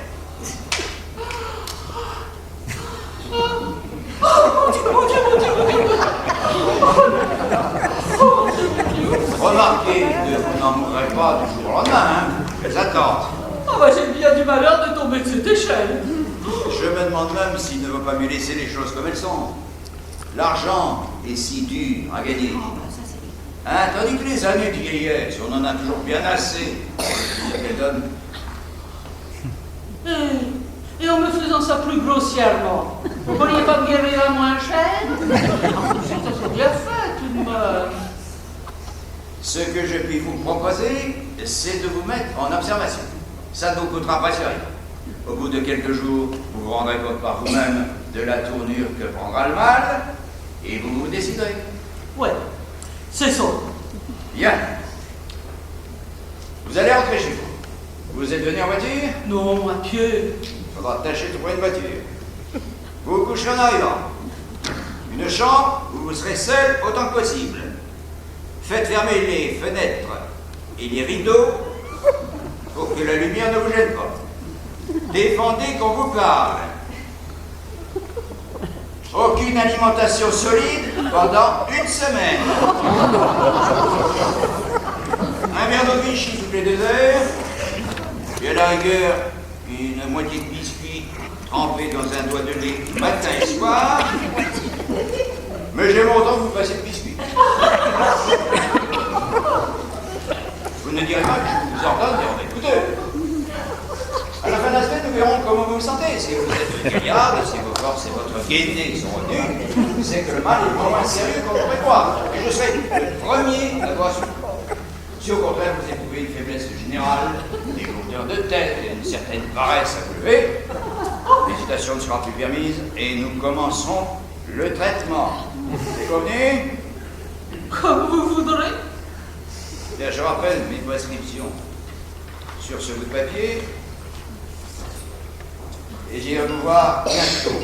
Remarquez que vous n'en mourrez pas du jour au lendemain, hein. Faites attendre. Ah bah j'ai bien du malheur de tomber de cette échelle. Je me demande même s'il ne veut pas mieux laisser les choses comme elles sont. L'argent est si dur à gagner. Hein, tandis que les années de vieillesse, on en a toujours bien assez. Qu'elles donnent. Et en me faisant ça plus grossièrement, vous ne pourriez pas me guérir à moins cher? Ça serait bien fait tout de même. Ce que je puis vous proposer, c'est de vous mettre en observation. Ça ne vous coûtera presque rien. Au bout de quelques jours, vous vous rendrez compte par vous-même de la tournure que prendra le mal, et vous vous déciderez. Ouais, c'est ça. Bien. Vous allez rentrer chez vous. Vous êtes venu en voiture? Non, à pied. Il faudra tâcher de trouver une voiture. Vous vous coucherez en arrivant. Une chambre où vous serez seul autant que possible. Faites fermer les fenêtres et les rideaux pour que la lumière ne vous gêne pas. Défendez qu'on vous parle. Aucune alimentation solide pendant une semaine. Un verre d'eau Vichy toutes les 2 heures. Et à la rigueur, une moitié de biscuit trempé dans un doigt de lait matin et soir. Mais j'aime autant que vous fassiez le biscuit. Vous ne direz pas que je vous ordonne d'être écouteux. À la fin de la semaine, nous verrons comment vous vous sentez. Si vous êtes gaillarde, si vos forces et votre gaieté sont retenues, c'est que le mal est moins sérieux qu'on pourrait croire. Et je serai le premier à voir suivre. Si au contraire vous éprouvez une faiblesse générale, des lourdeurs de tête et une certaine paresse à vous lever, l'hésitation ne sera plus permise et nous commencerons le traitement. C'est convenu? Comme vous voudrez. Bien, je rappelle mes prescriptions sur ce bout de papier. Et j'irai vous voir bientôt.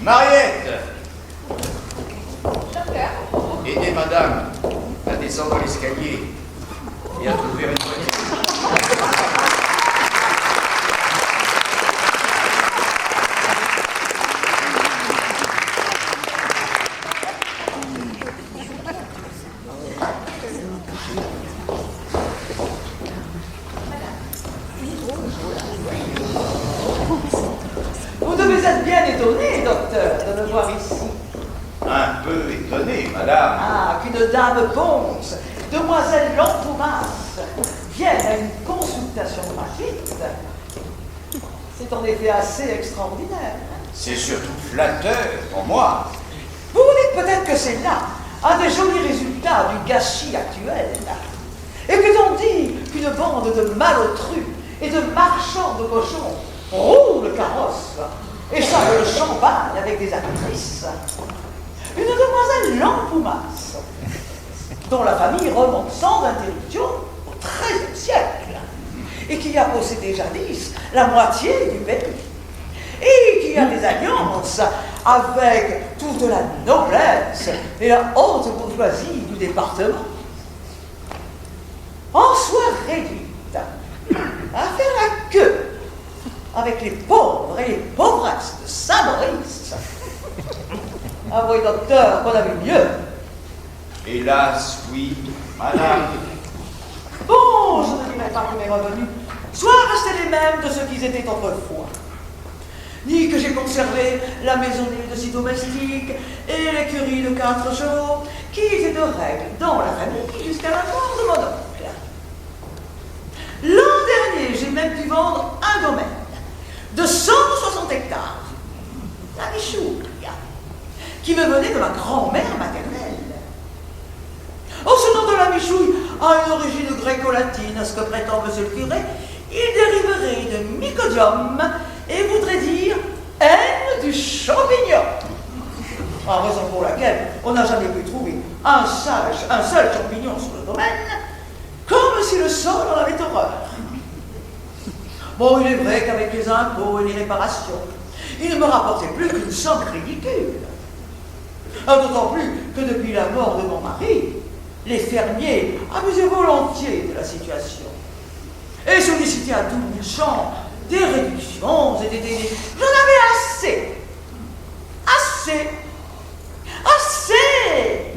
Mariette! Aidez madame à descendre l'escalier et à trouver une voiture. Vous devez être bien étonné, docteur, de me voir ici. Un peu étonné, madame. Ah, qu'une dame ponce, demoiselle Lampoumas, vienne à une consultation gratuite. C'est en effet assez extraordinaire. C'est surtout flatteur pour moi. Vous vous dites peut-être que c'est là un des jolis résultats du gâchis actuel. Et que l'on dit qu'une bande de malotrus et de marchands de cochons roule le carrosse et serve le champagne avec des actrices. Une demoiselle Lampoumas, dont la famille remonte sans interruption au XIIIe siècle, et qui a possédé jadis la moitié du pays, et qui a des alliances avec toute la noblesse et la haute bourgeoisie du département, en soit réduite à faire la queue avec les pauvres et les pauvresses de Saint-Maurice. Avouez, docteur, qu'on a vu mieux. Hélas, oui, madame. Bon, je ne dirais pas que mes revenus soient restés les mêmes de ceux qu'ils étaient autrefois, ni que j'ai conservé la maisonnée de 6 domestiques et l'écurie de 4 chevaux qui étaient de règle dans la famille jusqu'à la mort de mon oncle. L'an dernier, j'ai même pu vendre un domaine de 160 hectares, la Michouille, qui me venait de ma grand-mère maternelle. Oh, ce nom de la Michouille a une origine gréco-latine, à ce que prétend monsieur le curé. Il dériverait de mycodium et voudrait dire haine du champignon. En raison pour laquelle on n'a jamais pu trouver un seul champignon sur le domaine, comme si le sol en avait horreur. Bon, il est vrai qu'avec les impôts et les réparations, il ne me rapportait plus qu'une somme ridicule. D'autant plus que depuis la mort de mon mari, les fermiers abusaient volontiers de la situation et sollicitaient à tout bout de champ des réductions et des délais. J'en avais assez. Assez! Assez!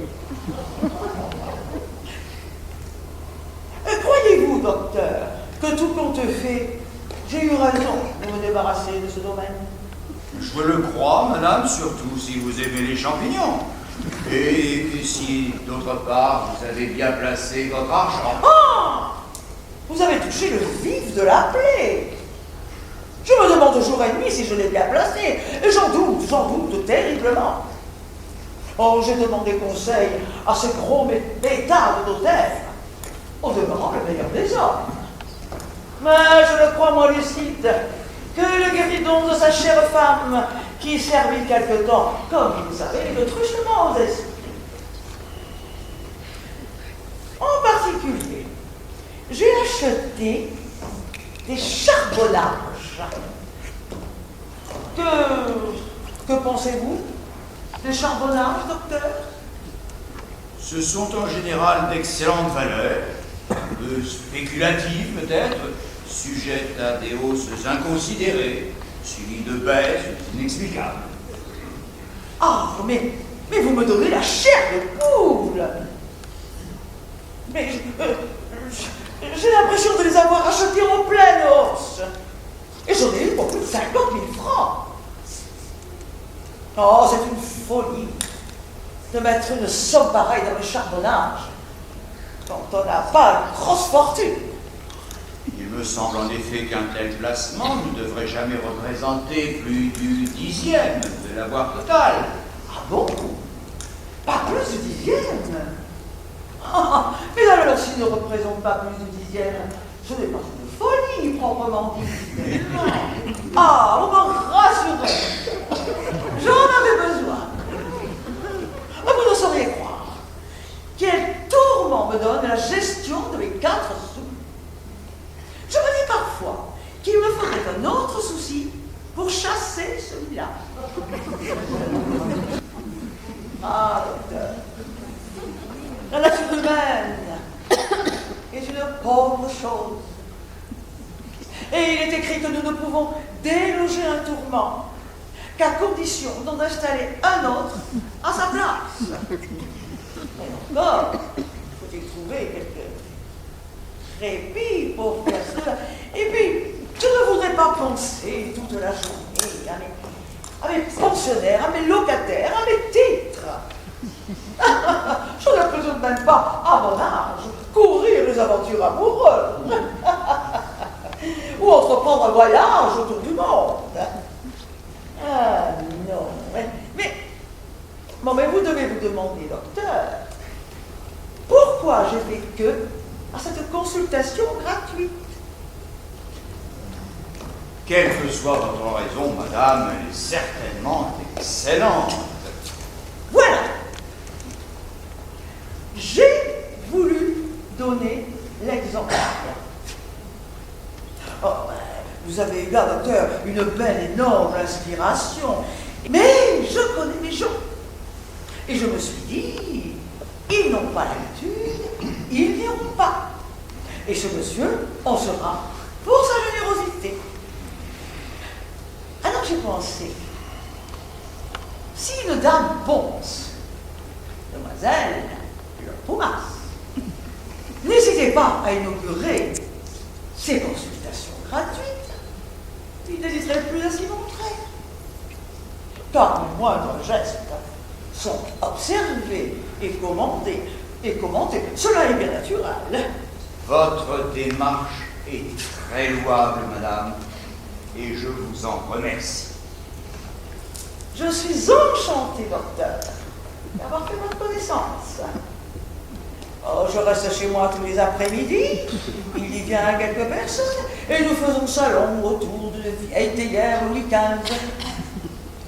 Croyez-vous, docteur, que tout compte fait, j'ai eu raison de me débarrasser de ce domaine? Je le crois, madame, surtout si vous aimez les champignons. Et puis si, d'autre part, vous avez bien placé votre argent. Ah! Vous avez touché le vif de la plaie. Je me demande jour et nuit si je l'ai bien placé. Et j'en doute terriblement. Oh, j'ai demandé conseil à ce gros pétard de notaire, au demeurant le meilleur des hommes. Mais je le crois moins lucide que le guéridon de sa chère femme, qui servit quelque temps, comme vous savez, de truchement aux esprits. En particulier, j'ai acheté des charbonnages. Que pensez-vous des charbonnages, docteur? Ce sont en général d'excellentes valeurs, spéculatives peut-être, sujettes à des hausses inconsidérées, suivies de baisses inexplicables. Ah, mais vous me donnez la chair de poule. Mais j'ai l'impression de les avoir achetés en pleine hausse. Et j'en ai eu pour plus de 50 000 francs. Oh, c'est une folie de mettre une somme pareille dans le charbonnage quand on n'a pas une grosse fortune. Il me semble en effet qu'un tel placement ne devrait jamais représenter plus du 10e de l'avoir total. Ah bon? Pas plus du 10e? Mais alors, s'il ne représente pas plus du 10e, ce n'est pas une folie, proprement dit. Ah, on m'en rassurait. J'en avais besoin. Vous ne sauriez croire quel tourment me donne la gestion de mes 4 sous. Je me dis parfois qu'il me faudrait un autre souci pour chasser celui-là. Ah, docteur, la nature humaine est une pauvre chose. Et il est écrit que nous ne pouvons déloger un tourment qu'à condition d'en installer un autre à sa place. Et encore, faut-il trouver quelques répit pour faire cela. Et puis, je ne voudrais pas penser toute la journée à mes pensionnaires, à mes locataires, à mes titres. Je ne présume même pas, à mon âge, courir les aventures amoureuses ou entreprendre un voyage autour du monde. Ah non, mais vous devez vous demander, docteur, pourquoi j'ai fait que à cette consultation gratuite? Quelle que soit votre raison, madame, elle est certainement excellente. Voilà. J'ai voulu donner l'exemple. Oh, vous avez eu là, docteur, une belle, énorme inspiration. Mais je connais mes gens. Et je me suis dit, ils n'ont pas l'habitude, ils n'iront pas. Et ce monsieur en sera pour sa générosité. Alors j'ai pensé, si une dame ponce, demoiselle Le Poumas, n'hésitez pas à inaugurer ces consultations gratuites. Il n'hésiterait plus à s'y montrer. Car les moindres gestes sont observés et commentés. Cela est bien naturel. Votre démarche est très louable, madame, et je vous en remercie. Je suis enchantée, docteur, d'avoir fait votre connaissance. Oh, je reste chez moi tous les après-midi, il y vient quelques personnes, et nous faisons salon autour de vieilles théières Louis XV,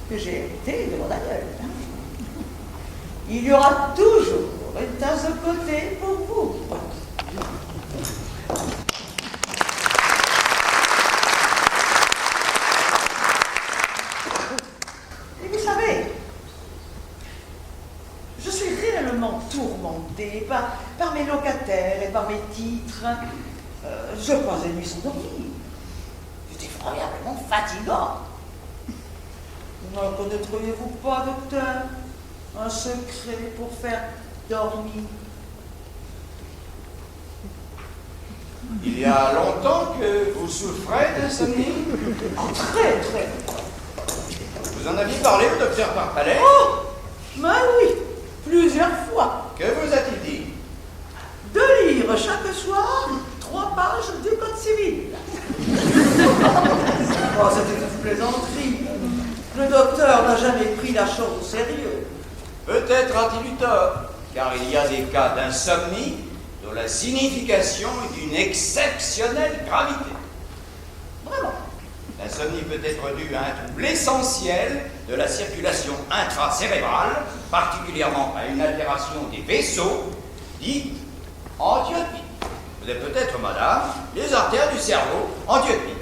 que j'ai hérité de mon aïeul. Il y aura toujours une tasse de côté pour vous. Et vous savez, je suis réellement tourmentée par mes locataires et par mes titres. Je passe des nuits sans dormir. C'est effroyablement fatigant. Ne connaîtriez-vous pas, docteur, un secret pour faire dormir? Il y a longtemps que vous souffrez d'insomnie? Oh, très, très. Vous en aviez parlé au docteur Parpalais? Oh, mais oui, plusieurs fois. Que vous a-t-il dit? De lire chaque soir 3 pages du Code civil. Oh, c'était une plaisanterie. Le docteur n'a jamais pris la chose au sérieux. Peut-être a-t-il eu tort, car il y a des cas d'insomnie dont la signification est d'une exceptionnelle gravité. Vraiment. L'insomnie peut être due à un trouble essentiel de la circulation intracérébrale, particulièrement à une altération des vaisseaux, dite angiotype. Vous êtes peut-être, madame, les artères du cerveau angiotype.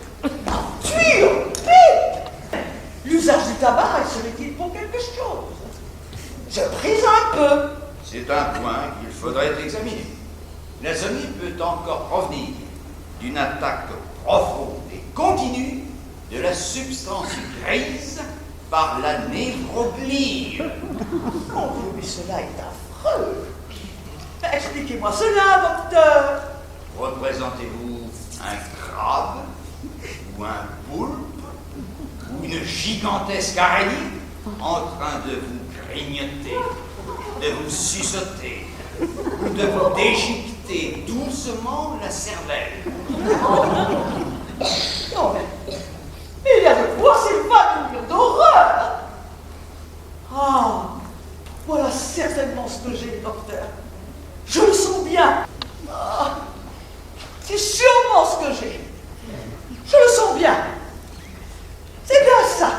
L'usage du tabac serait-il pour quelque chose? Je prise un peu. C'est un point qu'il faudrait examiner. L'insomnie peut encore provenir d'une attaque profonde et continue de la substance grise par la névroglie. Mon Dieu, mais cela est affreux. Expliquez-moi cela, docteur. Représentez-vous un crabe ou un poulpe ou une gigantesque araignée en train de vous grignoter, de vous suçoter ou de vous déchiqueter doucement la cervelle. Non, mais il y a de quoi s'évanouir d'horreur. Ah, voilà certainement ce que j'ai, docteur. Je le sens bien. Ah, c'est sûrement ce que j'ai. Je le sens bien. C'est bien ça.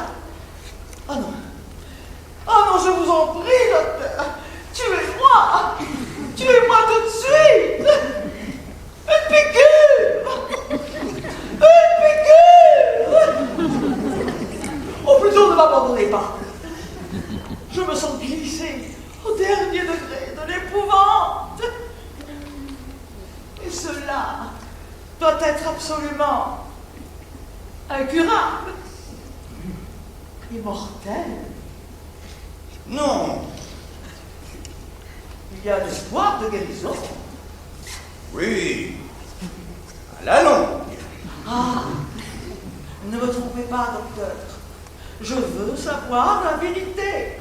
Ah non. Ah non, je vous en prie, docteur. Tuez-moi. Tuez-moi tout de suite. Une piqûre. Une piqûre. Oh, plutôt ne m'abandonnez pas. Je me sens glissée au dernier degré de l'épouvante. Et cela doit être absolument incurable, immortel. Non. Il y a l'espoir de guérison. Oui. À la longue. Ah, ne me trompez pas, docteur. Je veux savoir la vérité.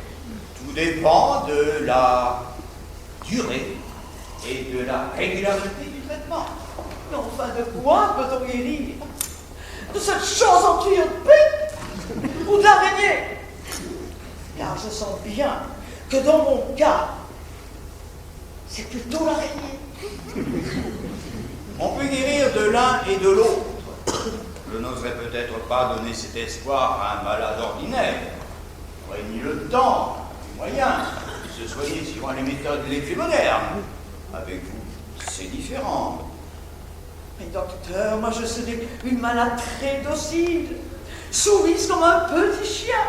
Tout dépend de la durée et de la régularité du traitement. Mais enfin, de quoi peut-on guérir? De cette chose en cuir de pipe ou de l'araignée? Car je sens bien que dans mon cas, c'est plutôt l'araignée. On peut guérir de l'un et de l'autre. Je n'oserais peut-être pas donner cet espoir à un malade ordinaire. Il aurait ni le temps, ni les moyens de se soigner suivant les méthodes les plus modernes. Avec vous, c'est différent. Mais docteur, moi je serai une malade très docile, soumise comme un petit chien.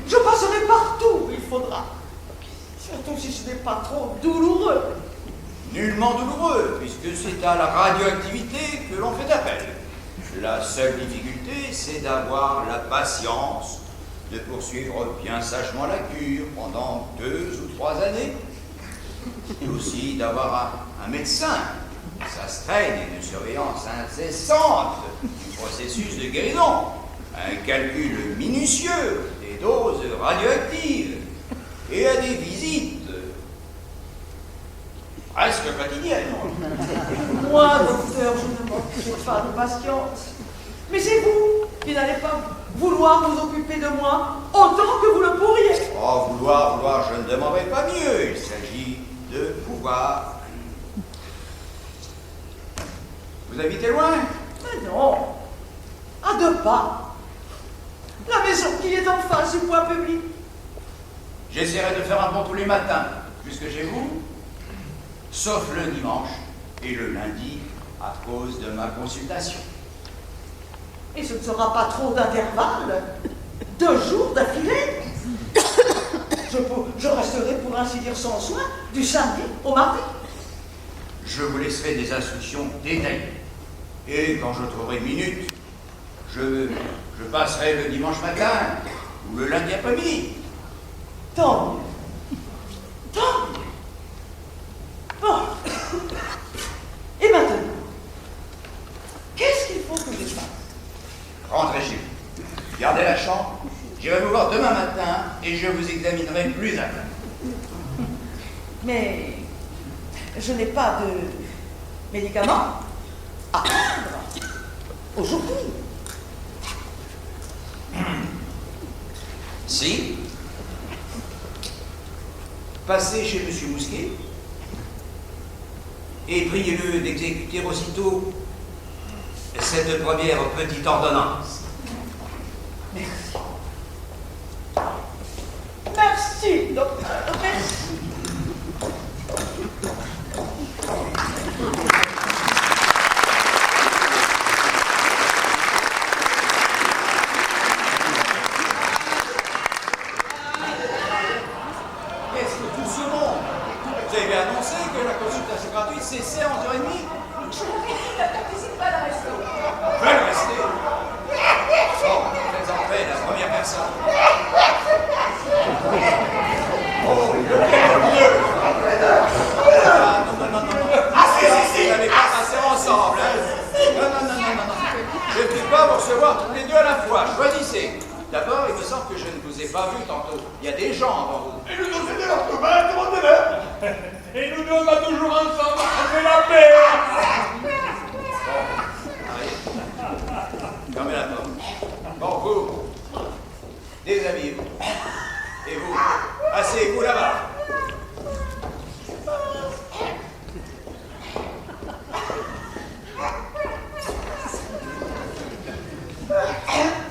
Je passerai partout où il faudra, surtout si ce n'est pas trop douloureux. Nullement douloureux, puisque c'est à la radioactivité que l'on fait appel. La seule difficulté, c'est d'avoir la patience de poursuivre bien sagement la cure pendant 2 ou 3 années. Et aussi d'avoir un médecin qui s'astreigne et une surveillance incessante du processus de guérison, un calcul minutieux des doses radioactives et à des visites presque quotidiennes. Moi, docteur, je ne manquerai pas de patience. Mais c'est vous qui n'allez pas vouloir vous occuper de moi autant que vous le pourriez. Oh, vouloir, je ne demanderai pas mieux. Il s'agit de pouvoir. Vous habitez loin? Mais non, à 2 pas. La maison qui est en face du point public. J'essaierai de faire un bond tous les matins, jusque chez vous, sauf le dimanche et le lundi, à cause de ma consultation. Et ce ne sera pas trop d'intervalle. 2 jours d'affilée. Je resterai, pour ainsi dire, sans soin, du samedi au mardi. Je vous laisserai des instructions détaillées. Et quand je trouverai une minute, je passerai le dimanche matin Ou le lundi après-midi. Tant mieux. Tant mieux. Bon. Et maintenant, qu'est-ce qu'il faut que je fasse? Rentrez chez vous. Gardez la chambre. J'irai vous voir demain matin et je vous examinerai plus à fond. Mais je n'ai pas de médicaments à prendre aujourd'hui. Si. Passez chez M. Mousquet et priez-le d'exécuter aussitôt cette première petite ordonnance. Merci. Merci, docteur, merci. Qu'est-ce que tout ce monde? Vous avez annoncé que la consultation gratuite cessait à 11h30? Je vous prie, docteur, n'hésite pas à rester. Veulent rester. Bon, faites entrer la première personne. Oh, non. Vous n'allez pas passer ensemble. Non. Je ne puis pas vous recevoir tous les deux à la fois. Choisissez. D'abord, il me semble que je ne vous ai pas vu tantôt. Il y a des gens avant vous. Et nous nous aider leur commun, demandez-le. Et nous deux, on va toujours ensemble, on fait la paix. Allez. Fermez la porte. Bon, vous, déshabillez-vous. Et vous, asseyez-vous là-bas.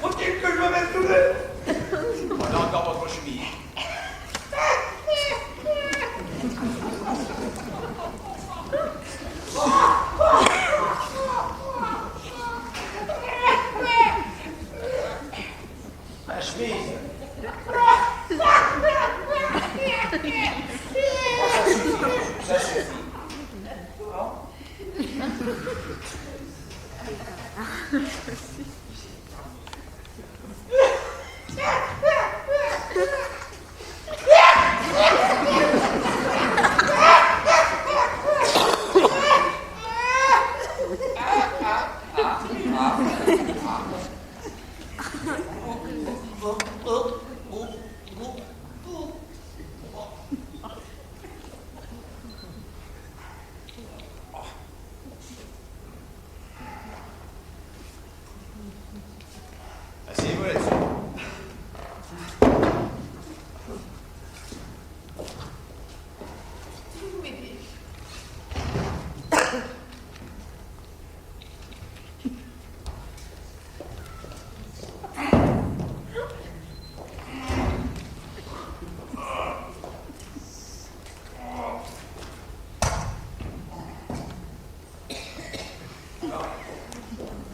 Faut-il que je me mette sous les... Prenez encore votre chemise. La chemise. Ça suffit. Asseyez-vous là-dessus. Vous m'aidez.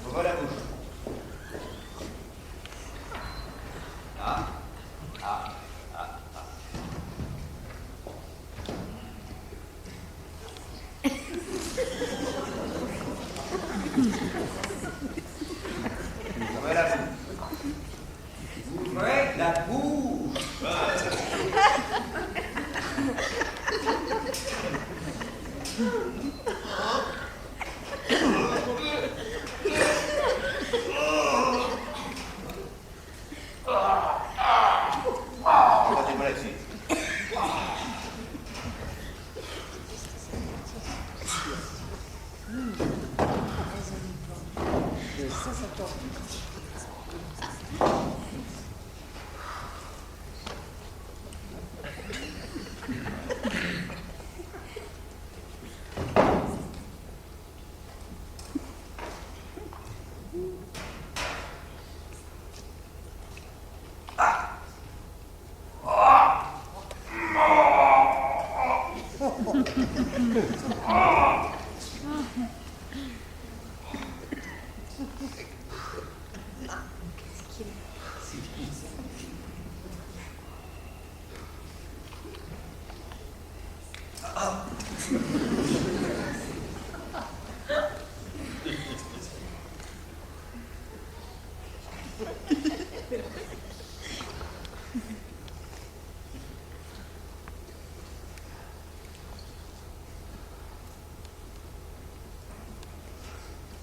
Ouvre la bouche. Ouvrez la bouche. Ouvrez la bouche. Regardez-moi là-dessus.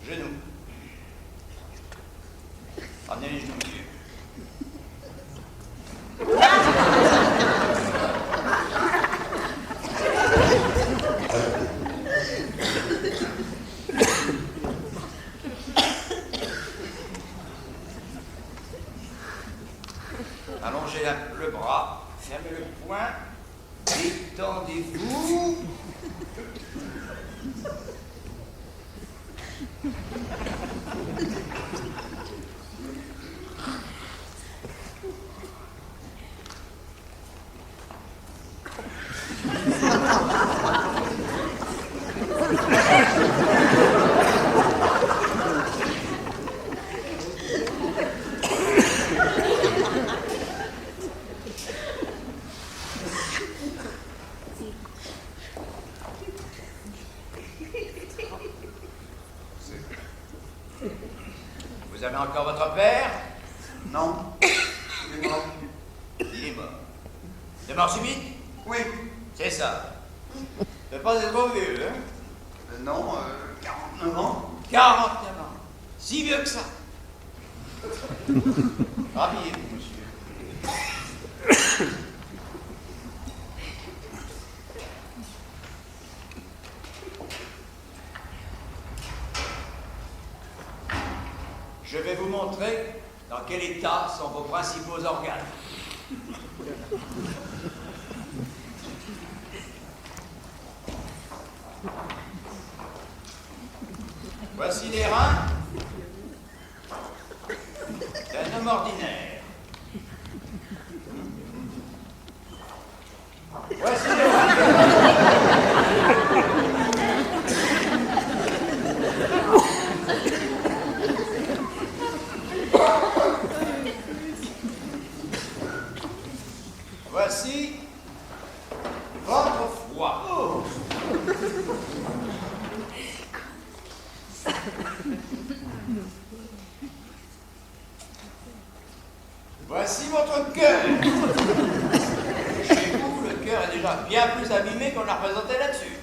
Genoux. Ramenez les genoux, monsieur. Allongez le bras, fermez le poing, détendez-vous. Vous avez encore votre père? Non. Il est mort. Il est mort. De mort subite? Oui. C'est ça. Ne pas être trop vieux, hein? Non, 49 ans. 49 ans. Si vieux que ça. Habillez-vous, monsieur. Je vais vous montrer dans quel état sont vos principaux organes. Voici les reins d'un homme ordinaire. Voici les Voici votre foie. Oh. Voici votre cœur. Chez vous, le cœur est déjà bien plus abîmé qu'on l'a représenté là-dessus.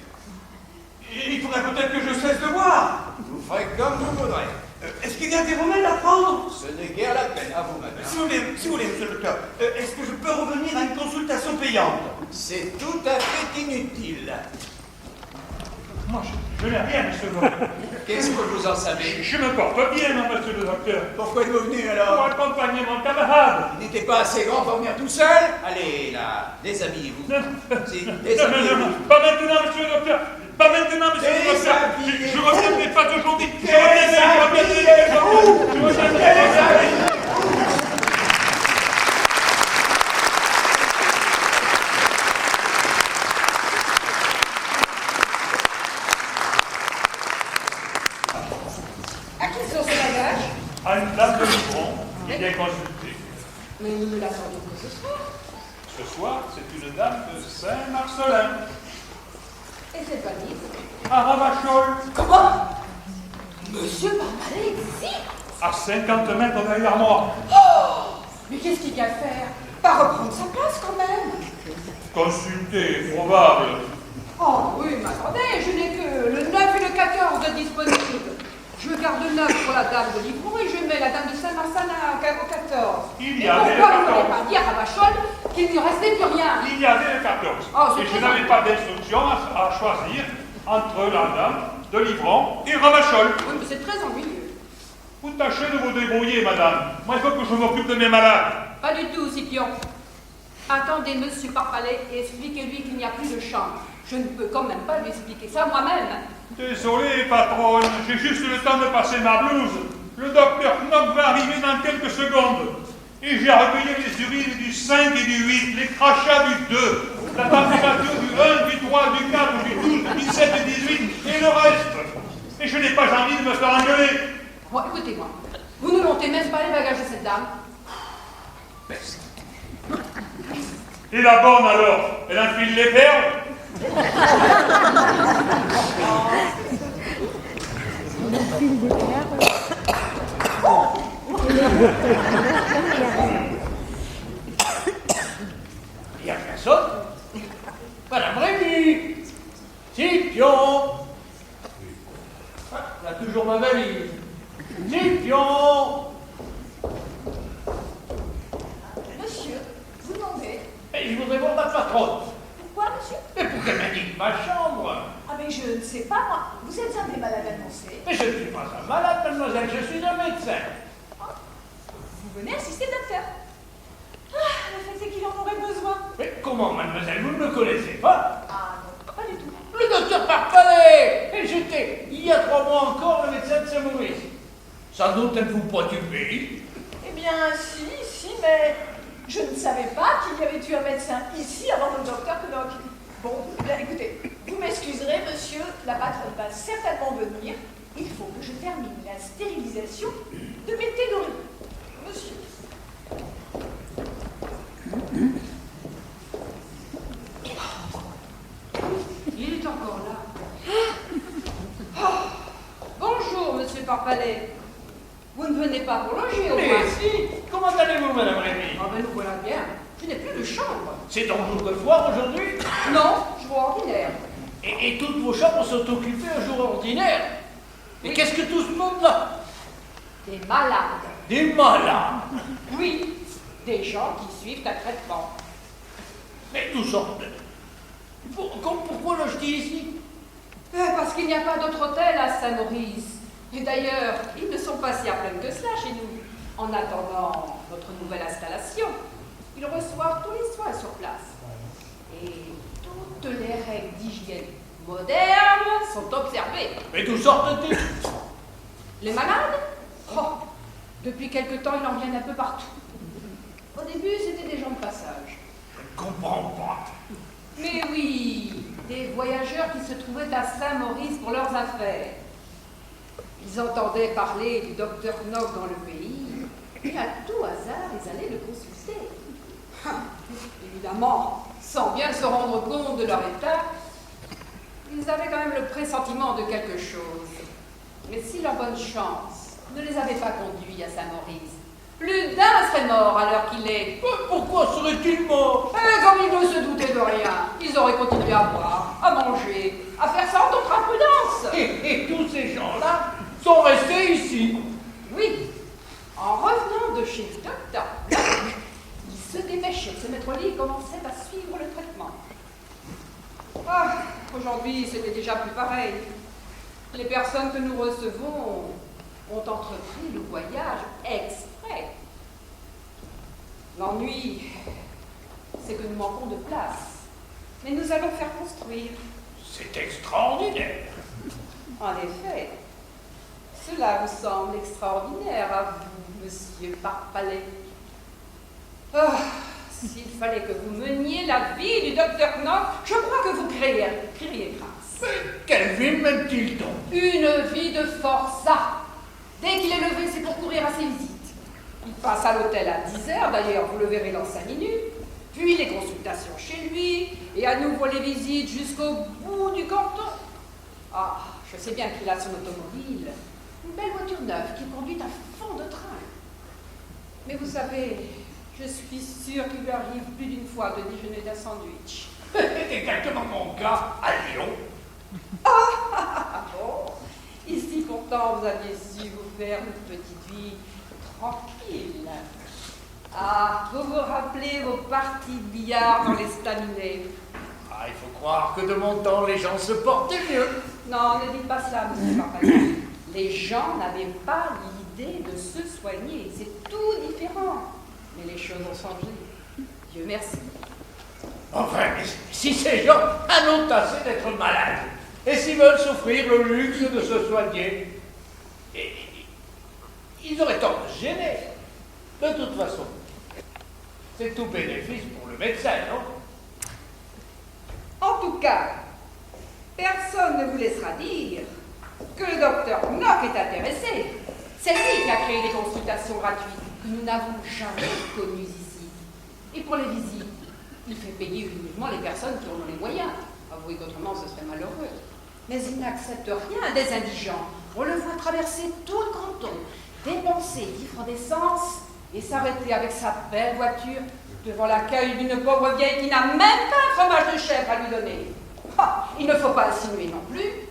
Il faudrait peut-être que je cesse de boire. Vous ferez comme vous voudrez. Est-ce qu'il y a des remèdes à prendre? Ce n'est guère la peine, à vous maintenant. Si vous voulez, monsieur le docteur, est-ce que je peux revenir à une consultation payante? C'est tout à fait inutile. Moi, je n'ai rien, monsieur le docteur. Qu'est-ce que vous en savez? Je me porte bien, mon monsieur le docteur. Pourquoi êtes-vous venu Pour alors? accompagner mon camarade. Il n'était pas assez grand pour venir tout seul? Allez, là, déshabillez-vous. Si, Non, déshabillez-vous. pas maintenant, monsieur le docteur. Pas maintenant, monsieur le docteur. Je ne reviendrai pas aujourd'hui. Je reviendrai. À qui sont ces bagages? À une dame de Livron qui vient consulter. Mais nous ne l'attendions que ce soir. Ce soir, c'est une dame de Saint-Marcelin, Et cette valise? à Ravachol, Comment? Monsieur Barbalet ici? à 50 mètres derrière moi. Oh! Mais qu'est-ce qu'il vient faire? Pas reprendre sa place quand même? Consulter, probable. Oh oui, mais attendez, je n'ai que le 9 et le 14 de disponible. Je garde le 9 pour la dame de Livron et je mets la dame de Saint-Marcelin au 14. Il y Et avait pourquoi le vous n'avez 14. pas dit à Ravachol qu'il n'y restait plus rien? Il y avait le 14. Oh, c'est et je très n'avais bien. pas d'instruction à choisir entre la dame de Livron et Ravachol. Oui, mais c'est très ennuyeux. Vous tâchez de vous débrouiller, madame. Moi, il faut que je m'occupe de mes malades. Pas du tout, Scipion. Attendez monsieur Barbalet et expliquez-lui qu'il n'y a plus de chambre. Je ne peux quand même pas lui expliquer ça moi-même. Désolé, patronne, j'ai juste le temps de passer ma blouse. Le docteur Knock va arriver dans quelques secondes. Et j'ai recueilli les urines du 5 et du 8, les crachats du 2, la température du 1, du 3, du 4, du 12, du 17 et 18, et le reste. Et je n'ai pas envie de me faire engueuler. Bon, écoutez-moi. Vous ne montez même pas les bagages de cette dame. Merci. Et la bonne alors, elle enfile les perles. Il n'y a personne. Madame Rémy. Scipion. Ah, là, toujours toujours ma valise. Pion. Monsieur, vous demandez. Et je voudrais voir ma patronne. Pourquoi, monsieur? Mais pour qu'elle m'indique ma chambre. Ah, mais je ne sais pas, moi. Vous êtes un des malades annoncés. Mais je ne suis pas un malade, mademoiselle, je suis un médecin. Vous venez assister le docteur. Ah, le fait est qu'il en aurait besoin. Mais comment, mademoiselle, vous ne me connaissez pas? Ah, non, pas du tout. Le docteur Parpalais. Et j'étais, il y a 3 mois encore, le médecin de Saint-Maurice. Sans doute êtes-vous pas du pays. Eh bien, si, mais je ne savais pas qu'il y avait eu un médecin ici avant le docteur Knock. Bon, eh bien, écoutez, vous m'excuserez, monsieur, la patronne va certainement venir. Il faut que je termine la stérilisation de mes théories. Monsieur. Il est encore là. Oh, bonjour, monsieur Parpalais. Vous ne venez pas pour loger, au Mais moins. si, comment allez-vous, madame Rémy? Ah ben nous voilà bien. Je n'ai plus de chambre. C'est donc jour de foire aujourd'hui? Non, jour ordinaire. Et toutes vos chambres sont occupées un jour ordinaire? Et Oui. qu'est-ce que tout ce monde-là? Des malades. Des malades. Oui, des gens qui suivent un traitement. Mais tout sortes. Pourquoi loge-t-il ici? Parce qu'il n'y a pas d'autre hôtel à Saint-Maurice. Et d'ailleurs, ils ne sont pas si à plaindre que cela chez nous. En attendant notre nouvelle installation, ils reçoivent tous les soins sur place. Et toutes les règles d'hygiène modernes sont observées. Mais d'où sortent-ils? Les malades? Oh, depuis quelque temps, ils en viennent un peu partout. Au début, c'était des gens de passage. Je ne comprends pas. Mais oui, des voyageurs qui se trouvaient à Saint-Maurice pour leurs affaires. Ils entendaient parler du docteur Knock dans le pays, et à tout hasard, ils allaient le consulter. Évidemment, sans bien se rendre compte de leur état, ils avaient quand même le pressentiment de quelque chose. Mais si leur bonne chance ne les avait pas conduits à Saint-Maurice, plus d'un serait mort à l'heure qu'il est. Pourquoi serait-il mort? Comme ils ne se doutaient de rien, ils auraient continué à boire, à manger, à faire ça en toute imprudence. Et tous ces gens-là sont restés ici. Oui, en revenant de chez le docteur, ils se dépêchaient de se mettre au lit et commençaient à suivre le traitement. Ah, aujourd'hui, c'était déjà plus pareil. Les personnes que nous recevons ont entrepris le voyage exprès. L'ennui, c'est que nous manquons de place. Mais nous allons faire construire. C'est extraordinaire. En effet, cela vous semble extraordinaire à vous, monsieur Parpalais. Ah, s'il fallait que vous meniez la vie du docteur Knock, je crois que vous crieriez grâce. Mais quelle vie mène-t-il donc? Une vie de forçat. Dès qu'il est levé, c'est pour courir à ses visites. Il passe à l'hôtel à 10h, d'ailleurs, vous le verrez dans 5 minutes. Puis les consultations chez lui, et à nouveau les visites jusqu'au bout du canton. Ah, je sais bien qu'il a son automobile, une belle voiture neuve qui conduit à fond de train. Mais vous savez, je suis sûre qu'il lui arrive plus d'une fois de déjeuner d'un sandwich. C'est exactement mon cas à Lyon. Ah bon, ici pourtant vous aviez su vous faire une petite vie tranquille. Ah, vous vous rappelez vos parties de billard dans l'estaminet? Ah, il faut croire que de mon temps, les gens se portaient mieux. Non, ne dites pas cela, monsieur Parpalais. Les gens n'avaient pas l'idée de se soigner. C'est tout différent. Mais les choses ont changé. Dieu merci. Enfin, si ces gens en ont assez d'être malades, et s'ils veulent s'offrir le luxe de se soigner, ils auraient tort de se gêner. De toute façon, c'est tout bénéfice pour le médecin, non? En tout cas, personne ne vous laissera dire que le docteur Knock est intéressé. C'est lui qui a créé les consultations gratuites que nous n'avons jamais connues ici. Et pour les visites, il fait payer uniquement les personnes qui en ont les moyens. Avouez qu'autrement ce serait malheureux. Mais il n'accepte rien des indigents. On le voit traverser tout le canton, dépenser 10 francs d'essence et s'arrêter avec sa belle voiture devant l'accueil d'une pauvre vieille qui n'a même pas un fromage de chèvre à lui donner. Ah, il ne faut pas insinuer non plus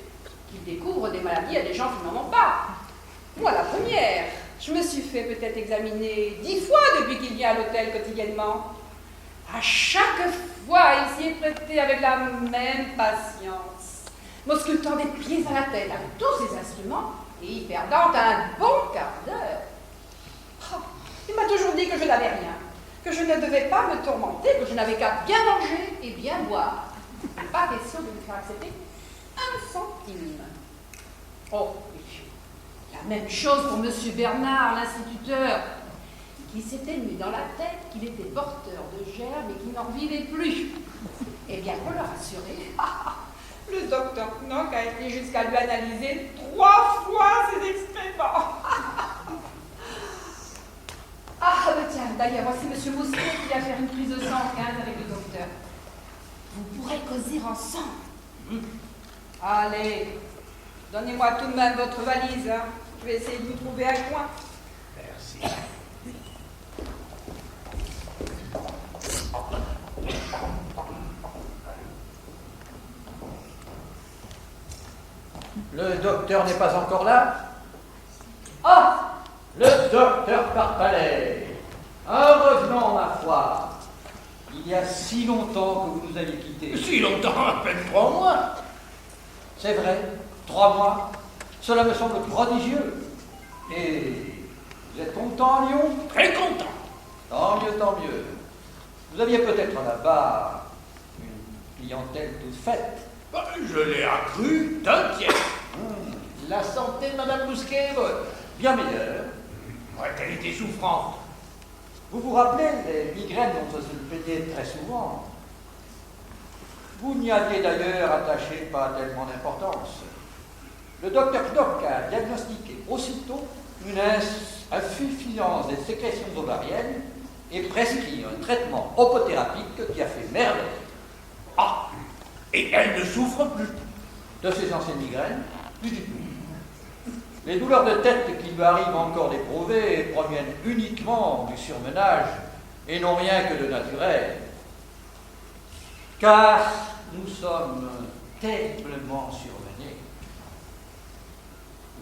qu'il qui découvrent des maladies à des gens qui n'en ont pas. Moi, la première, je me suis fait peut-être examiner 10 fois depuis qu'il vient à l'hôtel quotidiennement. À chaque fois, il s'y est prêté avec la même patience, m'auscultant des pieds à la tête avec tous ses instruments et y perdant un bon quart d'heure. Oh, il m'a toujours dit que je n'avais rien, que je ne devais pas me tourmenter, que je n'avais qu'à bien manger et bien boire. Pas question de lui faire accepter un centime. Oh, oui. La même chose pour M. Bernard, l'instituteur, qui s'était mis dans la tête qu'il était porteur de germes et qu'il n'en vivait plus. Eh bien, pour le rassurer, le docteur Knock a été jusqu'à lui analyser 3 fois ses excréments. Ah, ben tiens, d'ailleurs, voici M. Mousquet qui vient faire une prise de sang 15 avec le docteur. Vous pourrez causer ensemble. Allez, donnez-moi tout de même votre valise. Hein. Je vais essayer de vous trouver un coin. Merci. Le docteur n'est pas encore là? Ah! Le docteur Parpalais. En revenant, ma foi. Il y a si longtemps que vous nous avez quittés. Si longtemps, à peine 3 mois. C'est vrai, 3 mois. Cela me semble prodigieux. Et vous êtes content, Lyon? Très content. Tant mieux, tant mieux. Vous aviez peut-être là-bas une clientèle toute faite. Ben, je l'ai accru d'un tiers. La santé de Mme Mousquet est bonne. Bien meilleure. Ouais, elle était souffrante. Vous vous rappelez les migraines dont vous se plaignez très souvent? Vous n'y aviez d'ailleurs attaché pas tellement d'importance. Le docteur Knock a diagnostiqué aussitôt une insuffisance des sécrétions ovariennes et prescrit un traitement opothérapique qui a fait merveille. Ah, et elle ne souffre plus. De ses anciennes migraines, plus du tout. Les douleurs de tête qui lui arrivent encore d'éprouver proviennent uniquement du surmenage et n'ont rien que de naturel. Car nous sommes terriblement surmenés.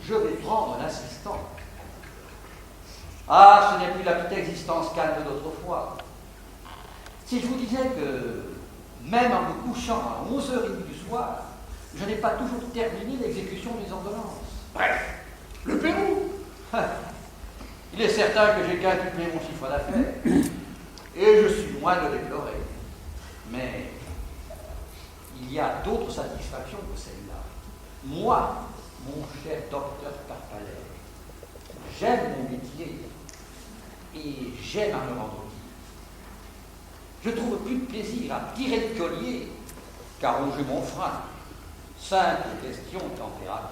Je vais prendre l'assistant. Ah, ce n'est plus la petite existence calme d'autrefois. Si je vous disais que, même en me couchant à 11h30 du soir, je n'ai pas toujours terminé l'exécution des ordonnances. Bref, le Pérou. Il est certain que j'ai quintuplé mon chiffre d'affaires, et je suis loin de déplorer. Mais il y a d'autres satisfactions que celle-là. Moi, mon cher docteur Parpalais, j'aime mon métier et j'aime à me rendre utile. Je trouve plus de plaisir à tirer le collier qu'à ronger mon frein. Simple question de tempérament.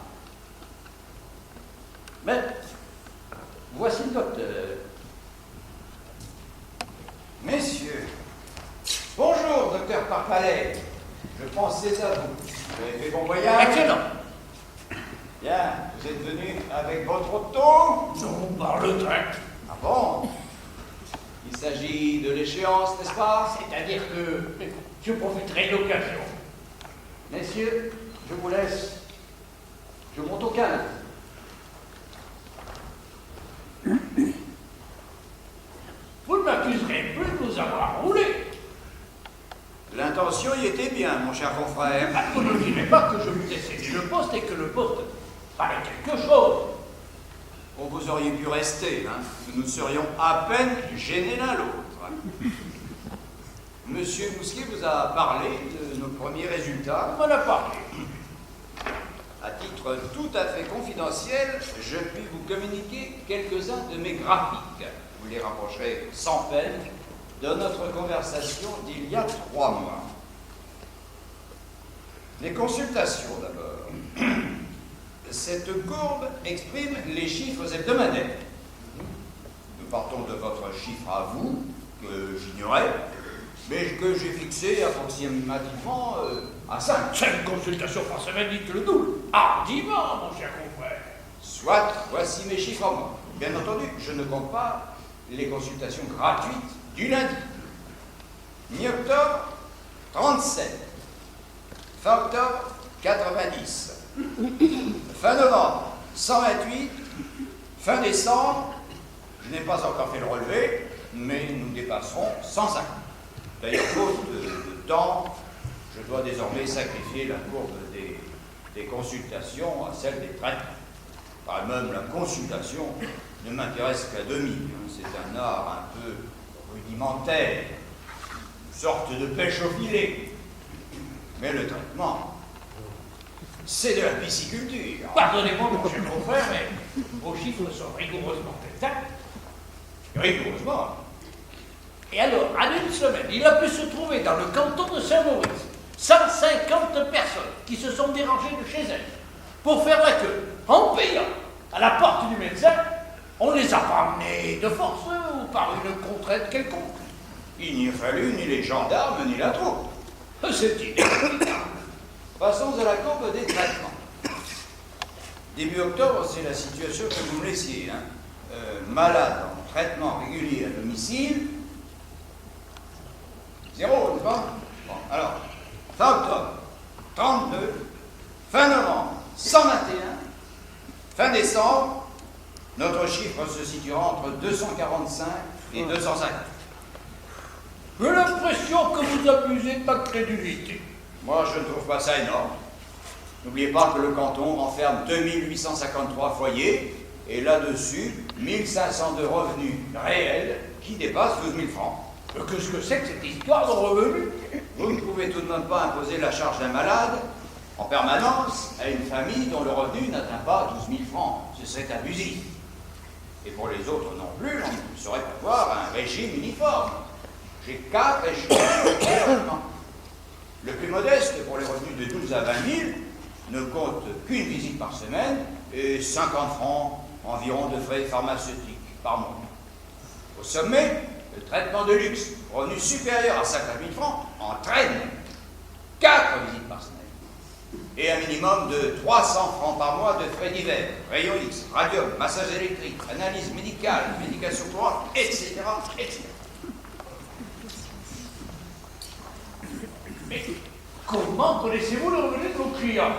Mais voici le docteur. Messieurs, bonjour, docteur Parpalais. Je pensais à vous. Vous avez fait bon voyage? Excellent. Bien, vous êtes venu avec votre auto? Non, par le train. Ah bon? Il s'agit de l'échéance, n'est-ce pas? C'est-à-dire que je profiterai de l'occasion. Messieurs, je vous laisse. Je monte au 15. Vous ne m'accuserez plus de nous avoir roulé. L'intention y était bien, mon cher confrère. Ah, vous ne direz pas que je vous ai cédé le poste et que le poste valait quelque chose. Oh, vous auriez pu rester, hein. Nous nous serions à peine gênés l'un l'autre. Monsieur Mousquet vous a parlé de nos premiers résultats. On m'en a parlé. À titre tout à fait confidentiel, je puis vous communiquer quelques-uns de mes graphiques. Vous les rapprocherez sans peine de notre conversation d'il y a 3 mois. Les consultations d'abord. Cette courbe exprime les chiffres hebdomadaires. Nous partons de votre chiffre à vous, que j'ignorais, mais que j'ai fixé approximativement à 5. 5 consultations par semaine, dites le double. Hardiment, mon cher confrère. Soit, voici mes chiffres à moi. Bien entendu, je ne compte pas les consultations gratuites du lundi. Mi-octobre, 37. Fin octobre, 90. Fin novembre, 128. Fin décembre, je n'ai pas encore fait le relevé, mais nous dépasserons 150. D'ailleurs, faute de temps, je dois désormais sacrifier la courbe des consultations à celle des traitements. Enfin, même la consultation ne m'intéresse qu'à demi. C'est un art un peu rudimentaire, une sorte de pêche au filet. Mais le traitement, c'est de la pisciculture. Pardonnez-moi, mon cher confrère, mais vos chiffres sont rigoureusement exacts. Rigoureusement. Et alors, en une semaine, il a pu se trouver dans le canton de Saint-Maurice 150 personnes qui se sont dérangées de chez elles pour faire la queue en payant à la porte du médecin. On ne les a pas amenés de force ou par une contrainte quelconque. Il n'y a fallu ni les gendarmes ni la troupe. C'est inévitable. Passons à la courbe des traitements. Début octobre, c'est la situation que vous me laissiez. Malade en traitement régulier à domicile, 0, n'est-ce pas? Bon, alors, fin octobre, 32, fin novembre, 121, fin décembre, notre chiffre se situera entre 245 et 250. J'ai l'impression que vous abusez de ma crédulité. Moi, je ne trouve pas ça énorme. N'oubliez pas que le canton renferme 2853 foyers et là-dessus, 1500 de revenus réels qui dépassent 12 000 francs. Qu'est-ce que c'est que cette histoire de revenus? Vous ne pouvez tout de même pas imposer la charge d'un malade en permanence à une famille dont le revenu n'atteint pas 12 000 francs. Ce serait abusif. Et pour les autres non plus, on ne saurait avoir un régime uniforme. J'ai 4 régimes de logement. Le plus modeste, pour les revenus de 12 à 20 000, ne compte qu'une visite par semaine et 50 francs environ de frais pharmaceutiques par mois. Au sommet, le traitement de luxe, revenu supérieur à 50 000 francs, entraîne 4 visites par semaine et un minimum de 300 francs par mois de frais divers, rayons X, radium, massage électrique, analyse médicale, médication courante, etc., etc. Mais comment connaissez-vous le revenu de vos clients?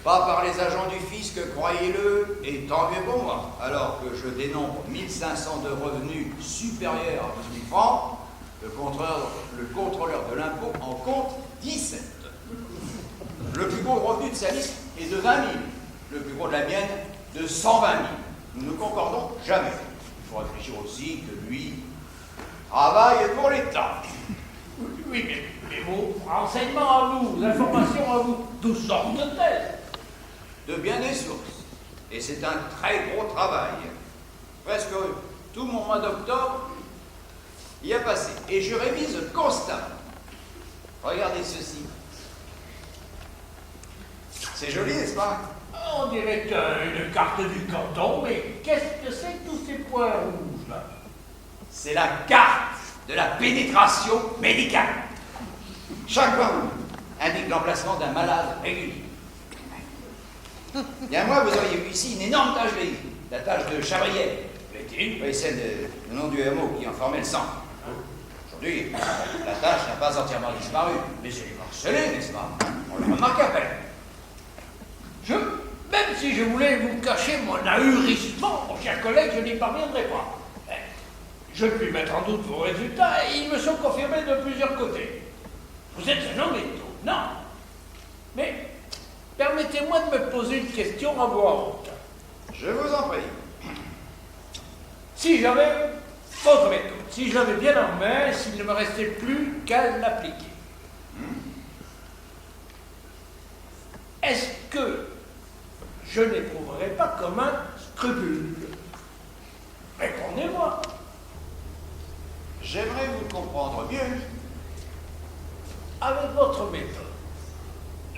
Pas par les agents du fisc, croyez-le, et tant mieux pour moi. Alors que je dénombre 1500 de revenus supérieurs à 12 000 francs, le contrôleur de l'impôt en compte 17. Le plus gros revenu de sa liste est de 20 000. Le plus gros de la mienne, de 120 000. Nous ne concordons jamais. Il faut réfléchir aussi que lui travaille pour l'État. Oui, mais vos renseignements à vous, vos informations à vous, d'où sortent-elles? De bien des sources. Et c'est un très gros travail. Presque tout mon mois d'octobre y a passé. Et je révise constamment. Regardez ceci. C'est joli, n'est-ce pas? On dirait une carte du canton, mais qu'est-ce que c'est que tous ces points rouges là? C'est la carte de la pénétration médicale. Chaque point indique l'emplacement d'un malade régulier. Il y a un mois, vous auriez vu ici une énorme tache grise, la tache de Chabrière. Oui, celle le nom du hameau qui en formait le centre. Aujourd'hui, la tache n'a pas entièrement disparu, mais elle est morcelée, n'est-ce pas? On le remarque à peine. Même si je voulais vous cacher mon ahurissement, mon cher collègue, je n'y parviendrai pas. Je puis mettre en doute vos résultats et ils me sont confirmés de plusieurs côtés. Vous êtes un homme étonnant. Mais permettez-moi de me poser une question à voix haute. Je vous en prie. Si j'avais votre méthode, si je l'avais bien en main, s'il ne me restait plus qu'à l'appliquer, est-ce que je n'éprouverais pas comme un scrupule? Répondez-moi. J'aimerais vous comprendre mieux. Avec votre méthode,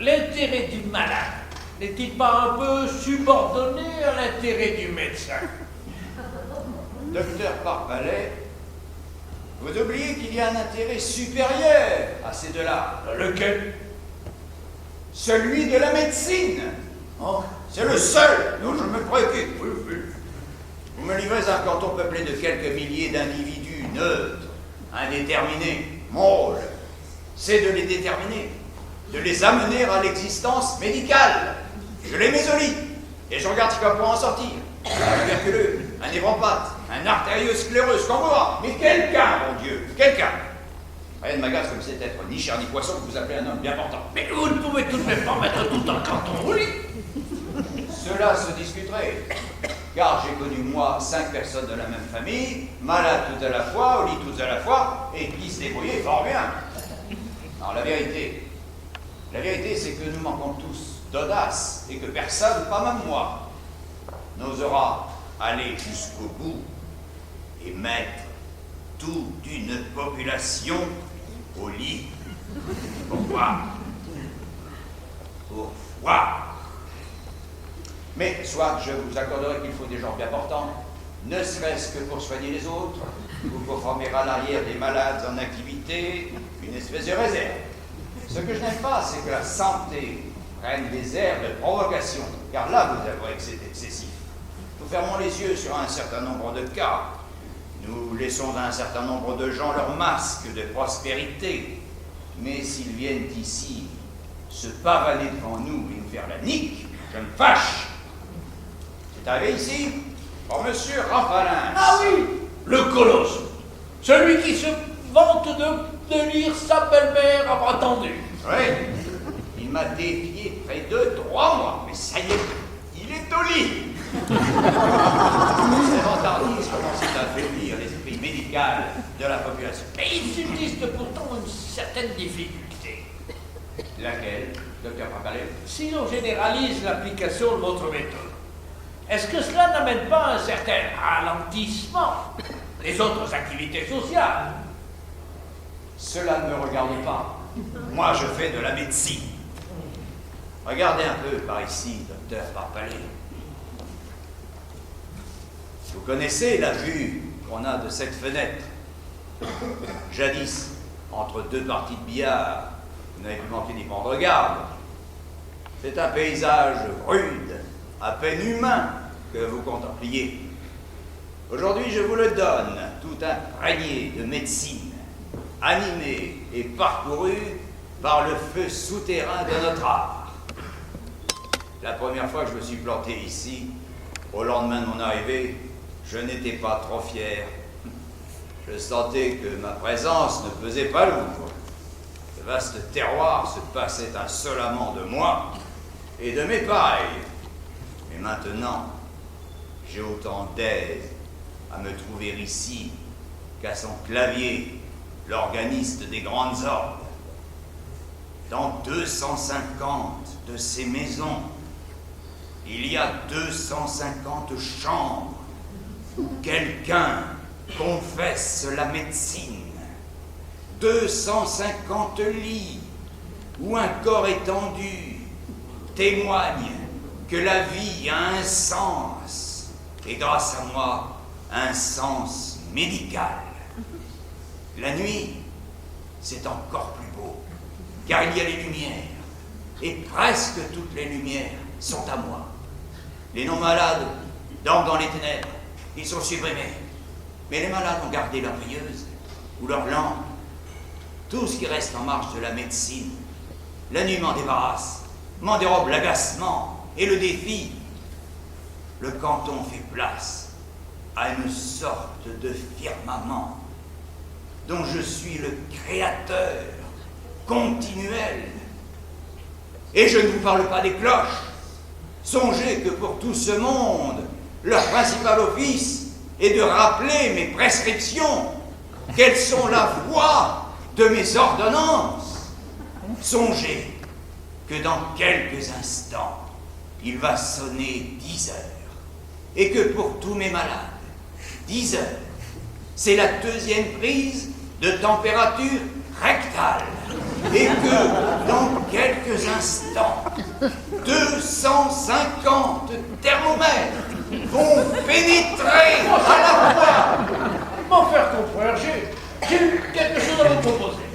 l'intérêt du malade n'est-il pas un peu subordonné à l'intérêt du médecin? Docteur Parpalais, vous oubliez qu'il y a un intérêt supérieur à ces deux-là. Lequel? Celui de la médecine. Oh, c'est le seul dont je me préoccupe. Vous me livrez un canton peuplé de quelques milliers d'individus neutres, indéterminés. Mon rôle, c'est de les déterminer. de les amener à l'existence médicale. Je les mets au lit, et je regarde ce qu'on pourra en sortir. Un tuberculeux, un névropathe, un artérioscléreux, ce qu'on voit. Mais quelqu'un, mon Dieu, quelqu'un. Rien ne m'agace comme cet être ni chair ni poisson que vous appelez un homme bien portant. Mais vous ne pouvez tout de même pas mettre tout en canton au lit. Cela se discuterait, car j'ai connu, moi, 5 personnes de la même famille, malades toutes à la fois, au lit toutes à la fois, et qui se débrouillaient fort bien. Alors la vérité, c'est que nous manquons tous d'audace, et que personne, pas même moi, n'osera aller jusqu'au bout et mettre toute une population au lit. Pourquoi? Pourquoi? Mais soit je vous accorderai qu'il faut des gens bien portants, ne serait-ce que pour soigner les autres, ou pour former à l'arrière des malades en activité, une espèce de réserve. Ce que je n'aime pas, c'est que la santé prenne des airs de provocation, car là, vous avouerez que c'est excessif. Nous fermons les yeux sur un certain nombre de cas. Nous laissons à un certain nombre de gens leur masque de prospérité. Mais s'ils viennent ici se pavaner devant nous et nous faire la nique, je me fâche. C'est arrivé ici pour monsieur Raffalin. Ah oui, le colosse. Celui qui se vante de lire sa belle-mère à bras tendus. Oui, il m'a défié près de 3 mois. Mais ça y est, il est au lit. Ces vantardismes commencent à affaiblir l'esprit médical de la population. Mais il subsiste pourtant une certaine difficulté. Laquelle, docteur Papalet? Si l'on généralise l'application de votre méthode, est-ce que cela n'amène pas un certain ralentissement des autres activités sociales? Cela ne me regarde pas. Moi, je fais de la médecine. Regardez un peu par ici, docteur Papalet. Vous connaissez la vue qu'on a de cette fenêtre. Jadis, entre 2 parties de billard, vous n'avez plus manqué d'y prendre garde. C'est un paysage rude, à peine humain, que vous contempliez. Aujourd'hui, je vous le donne, tout imprégné de médecine, animé et parcouru par le feu souterrain de notre art. La première fois que je me suis planté ici, au lendemain de mon arrivée, je n'étais pas trop fier. Je sentais que ma présence ne pesait pas lourd. Ce vaste terroir se passait insolemment de moi et de mes pareils. Mais maintenant, j'ai autant d'aise à me trouver ici qu'à son clavier, l'organiste des grandes ordres. Dans 250 de ces maisons, il y a 250 chambres où quelqu'un confesse la médecine, 250 lits où un corps étendu témoigne que la vie a un sens, et grâce à moi, un sens médical. La nuit, c'est encore plus beau, car il y a les lumières, et presque toutes les lumières sont à moi. Les non-malades dorment dans les ténèbres, ils sont supprimés. Mais les malades ont gardé leur veilleuse ou leur lampe. Tout ce qui reste en marche de la médecine, la nuit m'en débarrasse, m'en dérobe l'agacement et le défi. Le canton fait place à une sorte de firmament dont je suis le créateur continuel. Et je ne vous parle pas des cloches. Songez que pour tout ce monde, leur principal office est de rappeler mes prescriptions, quelles sont la voix de mes ordonnances. Songez que dans quelques instants, il va sonner 10 heures, et que pour tous mes malades, 10 heures, c'est la 2e prise de température rectale, et que dans quelques instants, 250 thermomètres vont pénétrer à la fois. Mon frère confrère, j'ai quelque chose à vous proposer.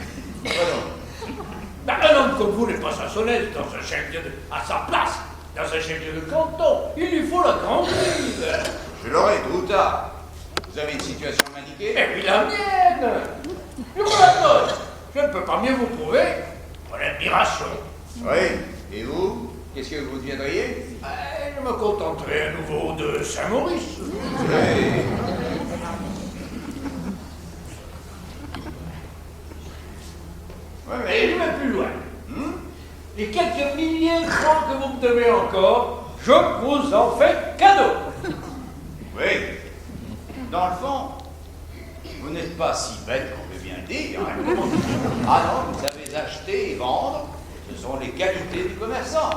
Ben, un homme comme vous n'est pas à son aise dans un chef-lieu à sa place, dans un chef-lieu de canton. Il lui faut la grande ville. Je l'aurai tôt ou tard. Vous avez une situation à m'indiquer? Et puis la mienne. Je vous la donne. Je ne peux pas mieux vous prouver. Mon admiration. Oui. Et vous? Qu'est-ce que vous deviendriez? Je me contenterai à nouveau de Saint-Maurice. Oui. Et je vais plus loin. Les quelques milliers de francs que vous me devez encore, je vous en fais cadeau. Oui. Dans le fond, vous n'êtes pas si bête qu'on veut bien le dire. Hein. Ah non, vous savez acheter et vendre. Ce sont les qualités du commerçant.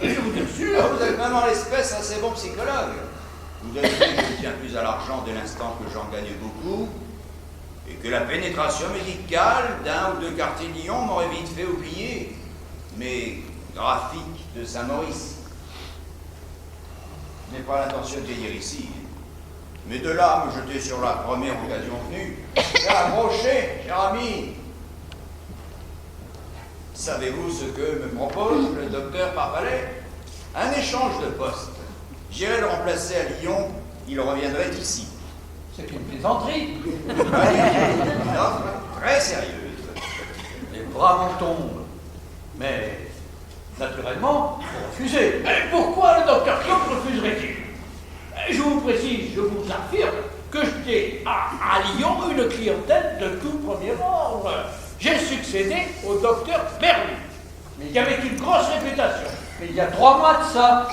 Et je vous assure. Vous êtes même en l'espèce assez bon psychologue. Vous devez que je tiens plus à l'argent dès l'instant que j'en gagne beaucoup, et que la pénétration médicale d'un ou deux quartiers de Lyon m'aurait vite fait oublier mes graphiques de Saint-Maurice. Je n'ai pas l'intention de vieillir ici, mais de là me jeter sur la première occasion venue, faire un brochet, cher ami. Savez-vous ce que me propose le docteur Parpalais? Un échange de poste. J'irai le remplacer à Lyon, il reviendrait ici. C'est une plaisanterie. Une offre très sérieuse. Les bras m'en tombent. Mais, naturellement, vous refusez. Et pourquoi le docteur Knock refuserait-il? Je vous précise, je vous affirme que j'étais à Lyon une clientèle de tout premier ordre. J'ai succédé au docteur Berlu, qui avait une grosse réputation. Mais il y a 3 mois de ça.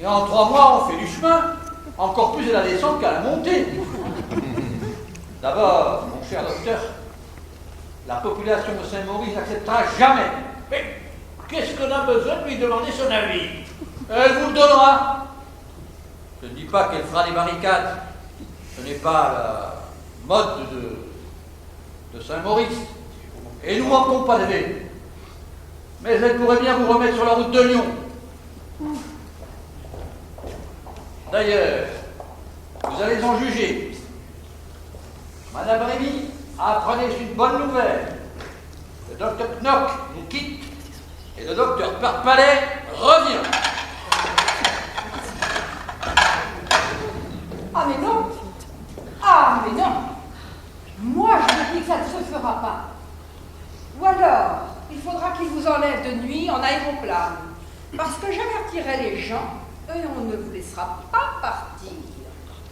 Et en 3 mois, on fait du chemin. Encore plus à la descente qu'à la montée. D'abord, mon cher docteur, la population de Saint-Maurice n'acceptera jamais. Mais qu'est-ce qu'on a besoin de lui demander son avis? Elle vous le donnera. Je ne dis pas qu'elle fera des barricades. Ce n'est pas la mode de Saint-Maurice. Et nous manquons pas d'aider. Mais elle pourrait bien vous remettre sur la route de Lyon. D'ailleurs, vous allez en juger. Madame Rémy, apprenez une bonne nouvelle. Le docteur Knock nous quitte et le docteur Parpalais revient. Ah mais non! Ah mais non! Moi je vous dis que ça ne se fera pas. Ou alors, il faudra qu'il vous enlève de nuit en aéroplane. Parce que j'avertirai les gens et on ne vous laissera pas partir.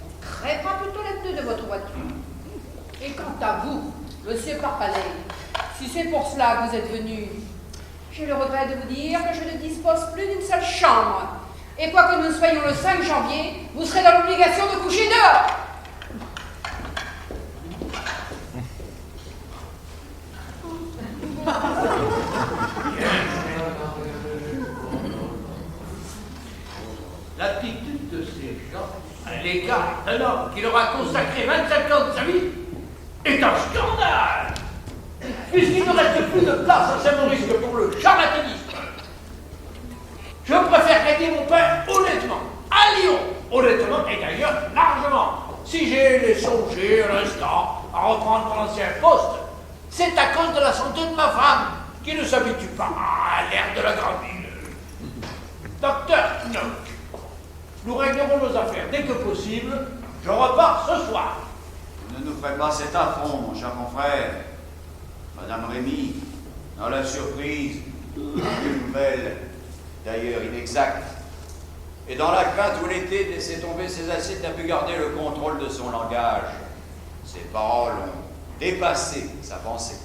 On crèvera plutôt les pneus de votre voiture. Et quant à vous, monsieur Parpalais, si c'est pour cela que vous êtes venu, j'ai le regret de vous dire que je ne dispose plus d'une seule chambre. Et quoi que nous soyons le 5 janvier, vous serez dans l'obligation de coucher dehors. L'attitude de ces gens à l'égard d'un homme qui leur a consacré 25 ans de sa vie est un scandale, puisqu'il ne reste plus de place à Saint-Maurice que pour le charlatanisme. Je préfère gagner mon pain honnêtement, à Lyon, honnêtement et d'ailleurs largement. Si j'ai songé à l'instant à reprendre mon ancien poste, c'est à cause de la santé de ma femme, qui ne s'habitue pas à l'air de la grande ville. Docteur Knock, nous réglerons nos affaires dès que possible. Je repars ce soir. Vous ne nous ferez pas cet affront, mon cher confrère. Madame Rémy, dans la surprise, une nouvelle, d'ailleurs inexacte, et dans la crainte où l'été de laisser tomber ses assiettes n'a pu garder le contrôle de son langage. Ses paroles ont dépassé sa pensée.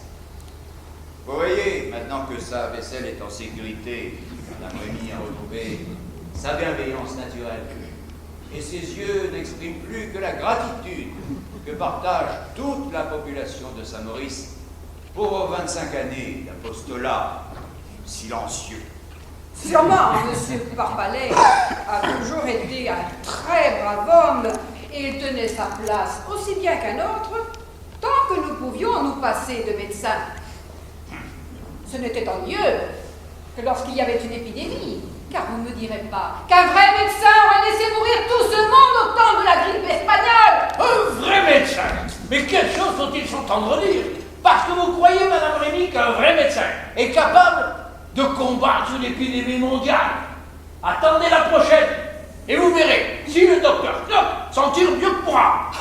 Vous voyez, maintenant que sa vaisselle est en sécurité, Madame Rémy a retrouvé sa bienveillance naturelle. Et ses yeux n'expriment plus que la gratitude que partage toute la population de Saint-Maurice pour vos 25 années d'apostolat silencieux. Sûrement, monsieur Parpalais a toujours été un très brave homme et il tenait sa place aussi bien qu'un autre tant que nous pouvions nous passer de médecins. Ce n'était tant mieux que lorsqu'il y avait une épidémie, car vous ne me direz pas qu'un vrai médecin aurait laissé mourir tout ce monde au temps de la grippe espagnole. Un vrai médecin? Mais quelle chose faut-il s'entendre dire? Parce que vous croyez, Madame Rémy, qu'un vrai médecin est capable de combattre une épidémie mondiale? Attendez la prochaine, et vous verrez si le docteur Knock s'en tire mieux que moi.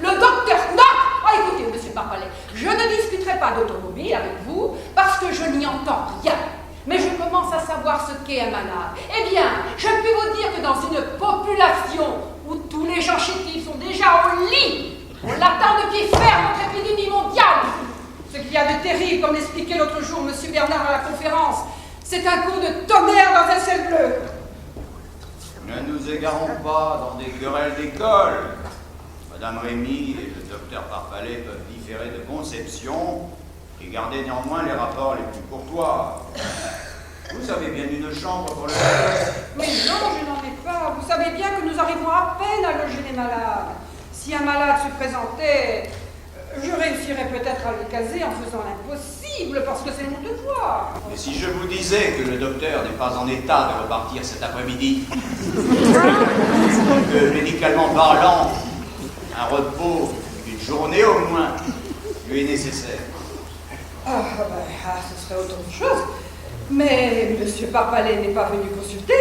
Le docteur Knock! Ah, écoutez, monsieur Parpalais, je ne discuterai pas d'automobile avec vous, parce que je n'y entends rien. Mais je commence à savoir ce qu'est un malade. Eh bien, je puis vous dire que dans une population où tous les gens chétifs sont déjà au lit, on l'attend de pied ferme notre épidémie mondiale. Ce qu'il y a de terrible, comme l'expliquait l'autre jour M. Bernard à la conférence, c'est un coup de tonnerre dans un ciel bleu. Ne nous égarons pas dans des querelles d'école. Madame Rémy et le docteur Parpalais peuvent différer de conception et garder néanmoins les rapports les plus courtois. Vous avez bien une chambre pour le malade. Mais non, je n'en ai pas. Vous savez bien que nous arrivons à peine à loger les malades. Si un malade se présentait, je réussirais peut-être à le caser en faisant l'impossible, parce que c'est mon devoir. Et si je vous disais que le docteur n'est pas en état de repartir cet après-midi, que médicalement parlant, un repos d'une journée au moins lui est nécessaire. Ce serait autre chose. Mais M. Parpalais n'est pas venu consulter.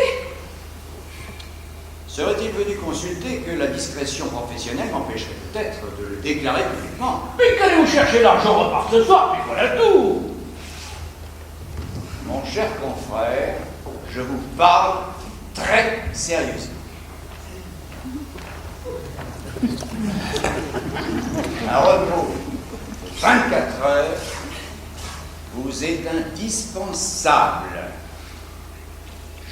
Serait-il venu consulter que la discrétion professionnelle m'empêcherait peut-être de le déclarer publiquement? Mais qu'allez-vous chercher l'argent repart ce soir, puis voilà tout. Mon cher confrère, je vous parle très sérieusement. Un repos de 24 heures vous est indispensable.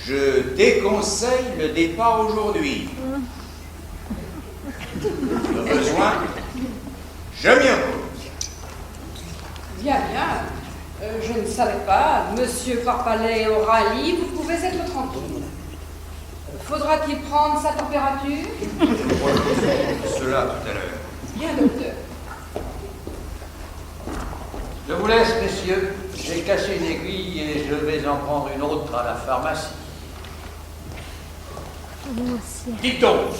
Je déconseille le départ aujourd'hui. Le besoin, je m'y oppose. Bien. Je ne savais pas. Monsieur Parpalais aura lit, vous pouvez être tranquille. Faudra-t-il prendre sa température? Je vous propose cela tout à l'heure. Bien, docteur. Je vous laisse, messieurs. J'ai cassé une aiguille et je vais en prendre une autre à la pharmacie. Dites donc,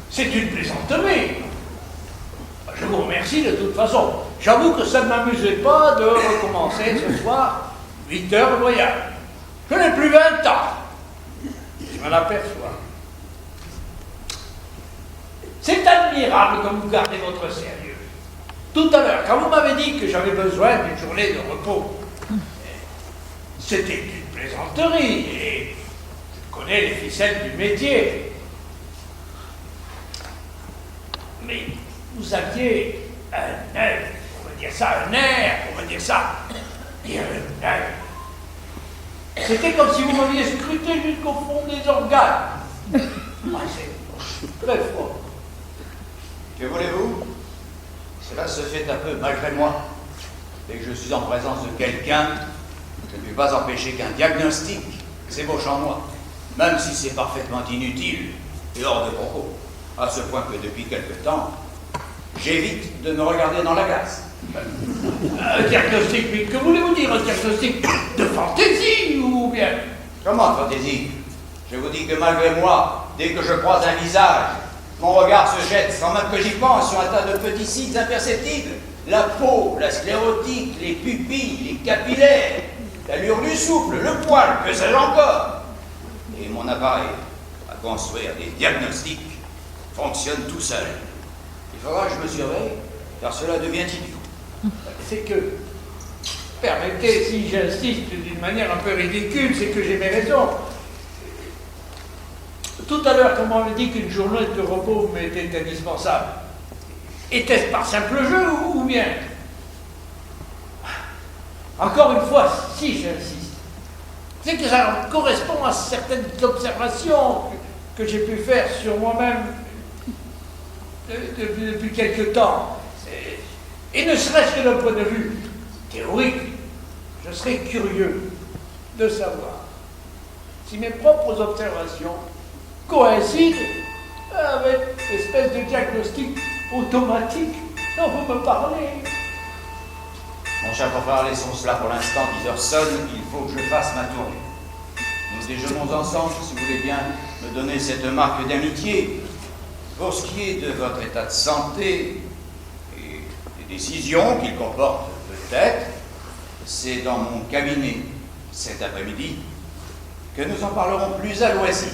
c'est une plaisanterie. Je vous remercie de toute façon. J'avoue que ça ne m'amusait pas de recommencer ce soir 8 heures de voyage. Je n'ai plus 20 ans. Je m'en aperçois. C'est admirable comme vous gardez votre sérieux. Tout à l'heure, quand vous m'avez dit que j'avais besoin d'une journée de repos, c'était une plaisanterie et je connais les ficelles du métier. Mais vous aviez un œil, on va dire ça, un air, on va dire ça, et un œil. C'était comme si vous m'aviez scruté jusqu'au fond des organes. C'est très fort. Que voulez-vous? Cela se fait un peu malgré moi. Dès que je suis en présence de quelqu'un, je ne puis pas empêcher qu'un diagnostic s'ébauche en moi, même si c'est parfaitement inutile et hors de propos. À ce point que depuis quelque temps, j'évite de me regarder dans la glace. Un diagnostic, mais que voulez-vous dire, un diagnostic de fantaisie ou bien? Comment fantaisie? Je vous dis que malgré moi, dès que je croise un visage, mon regard se jette, sans même que j'y pense, sur un tas de petits signes imperceptibles. La peau, la sclérotique, les pupilles, les capillaires, l'allure du souffle, le poil, que sais-je encore. Et mon appareil à construire des diagnostics fonctionne tout seul. Il faudra que je me surveille, car cela devient idiot. C'est que, permettez si j'insiste d'une manière un peu ridicule, c'est que j'ai mes raisons. Tout à l'heure, quand on m'avait dit qu'une journée de repos m'était indispensable, était-ce par simple jeu ou bien? Encore une fois, si j'insiste, c'est que ça correspond à certaines observations que j'ai pu faire sur moi-même depuis quelque temps. Et ne serait-ce que d'un point de vue théorique, je serais curieux de savoir si mes propres observations coïncident avec l'espèce de diagnostic automatique dont vous me parlez. Mon cher confrère, laissons cela pour l'instant. 10 heures sonnent, il faut que je fasse ma tournée. Nous déjeunons ensemble, si vous voulez bien me donner cette marque d'amitié. Pour ce qui est de votre état de santé et des décisions qu'il comporte peut-être, c'est dans mon cabinet cet après-midi que nous en parlerons plus à loisir.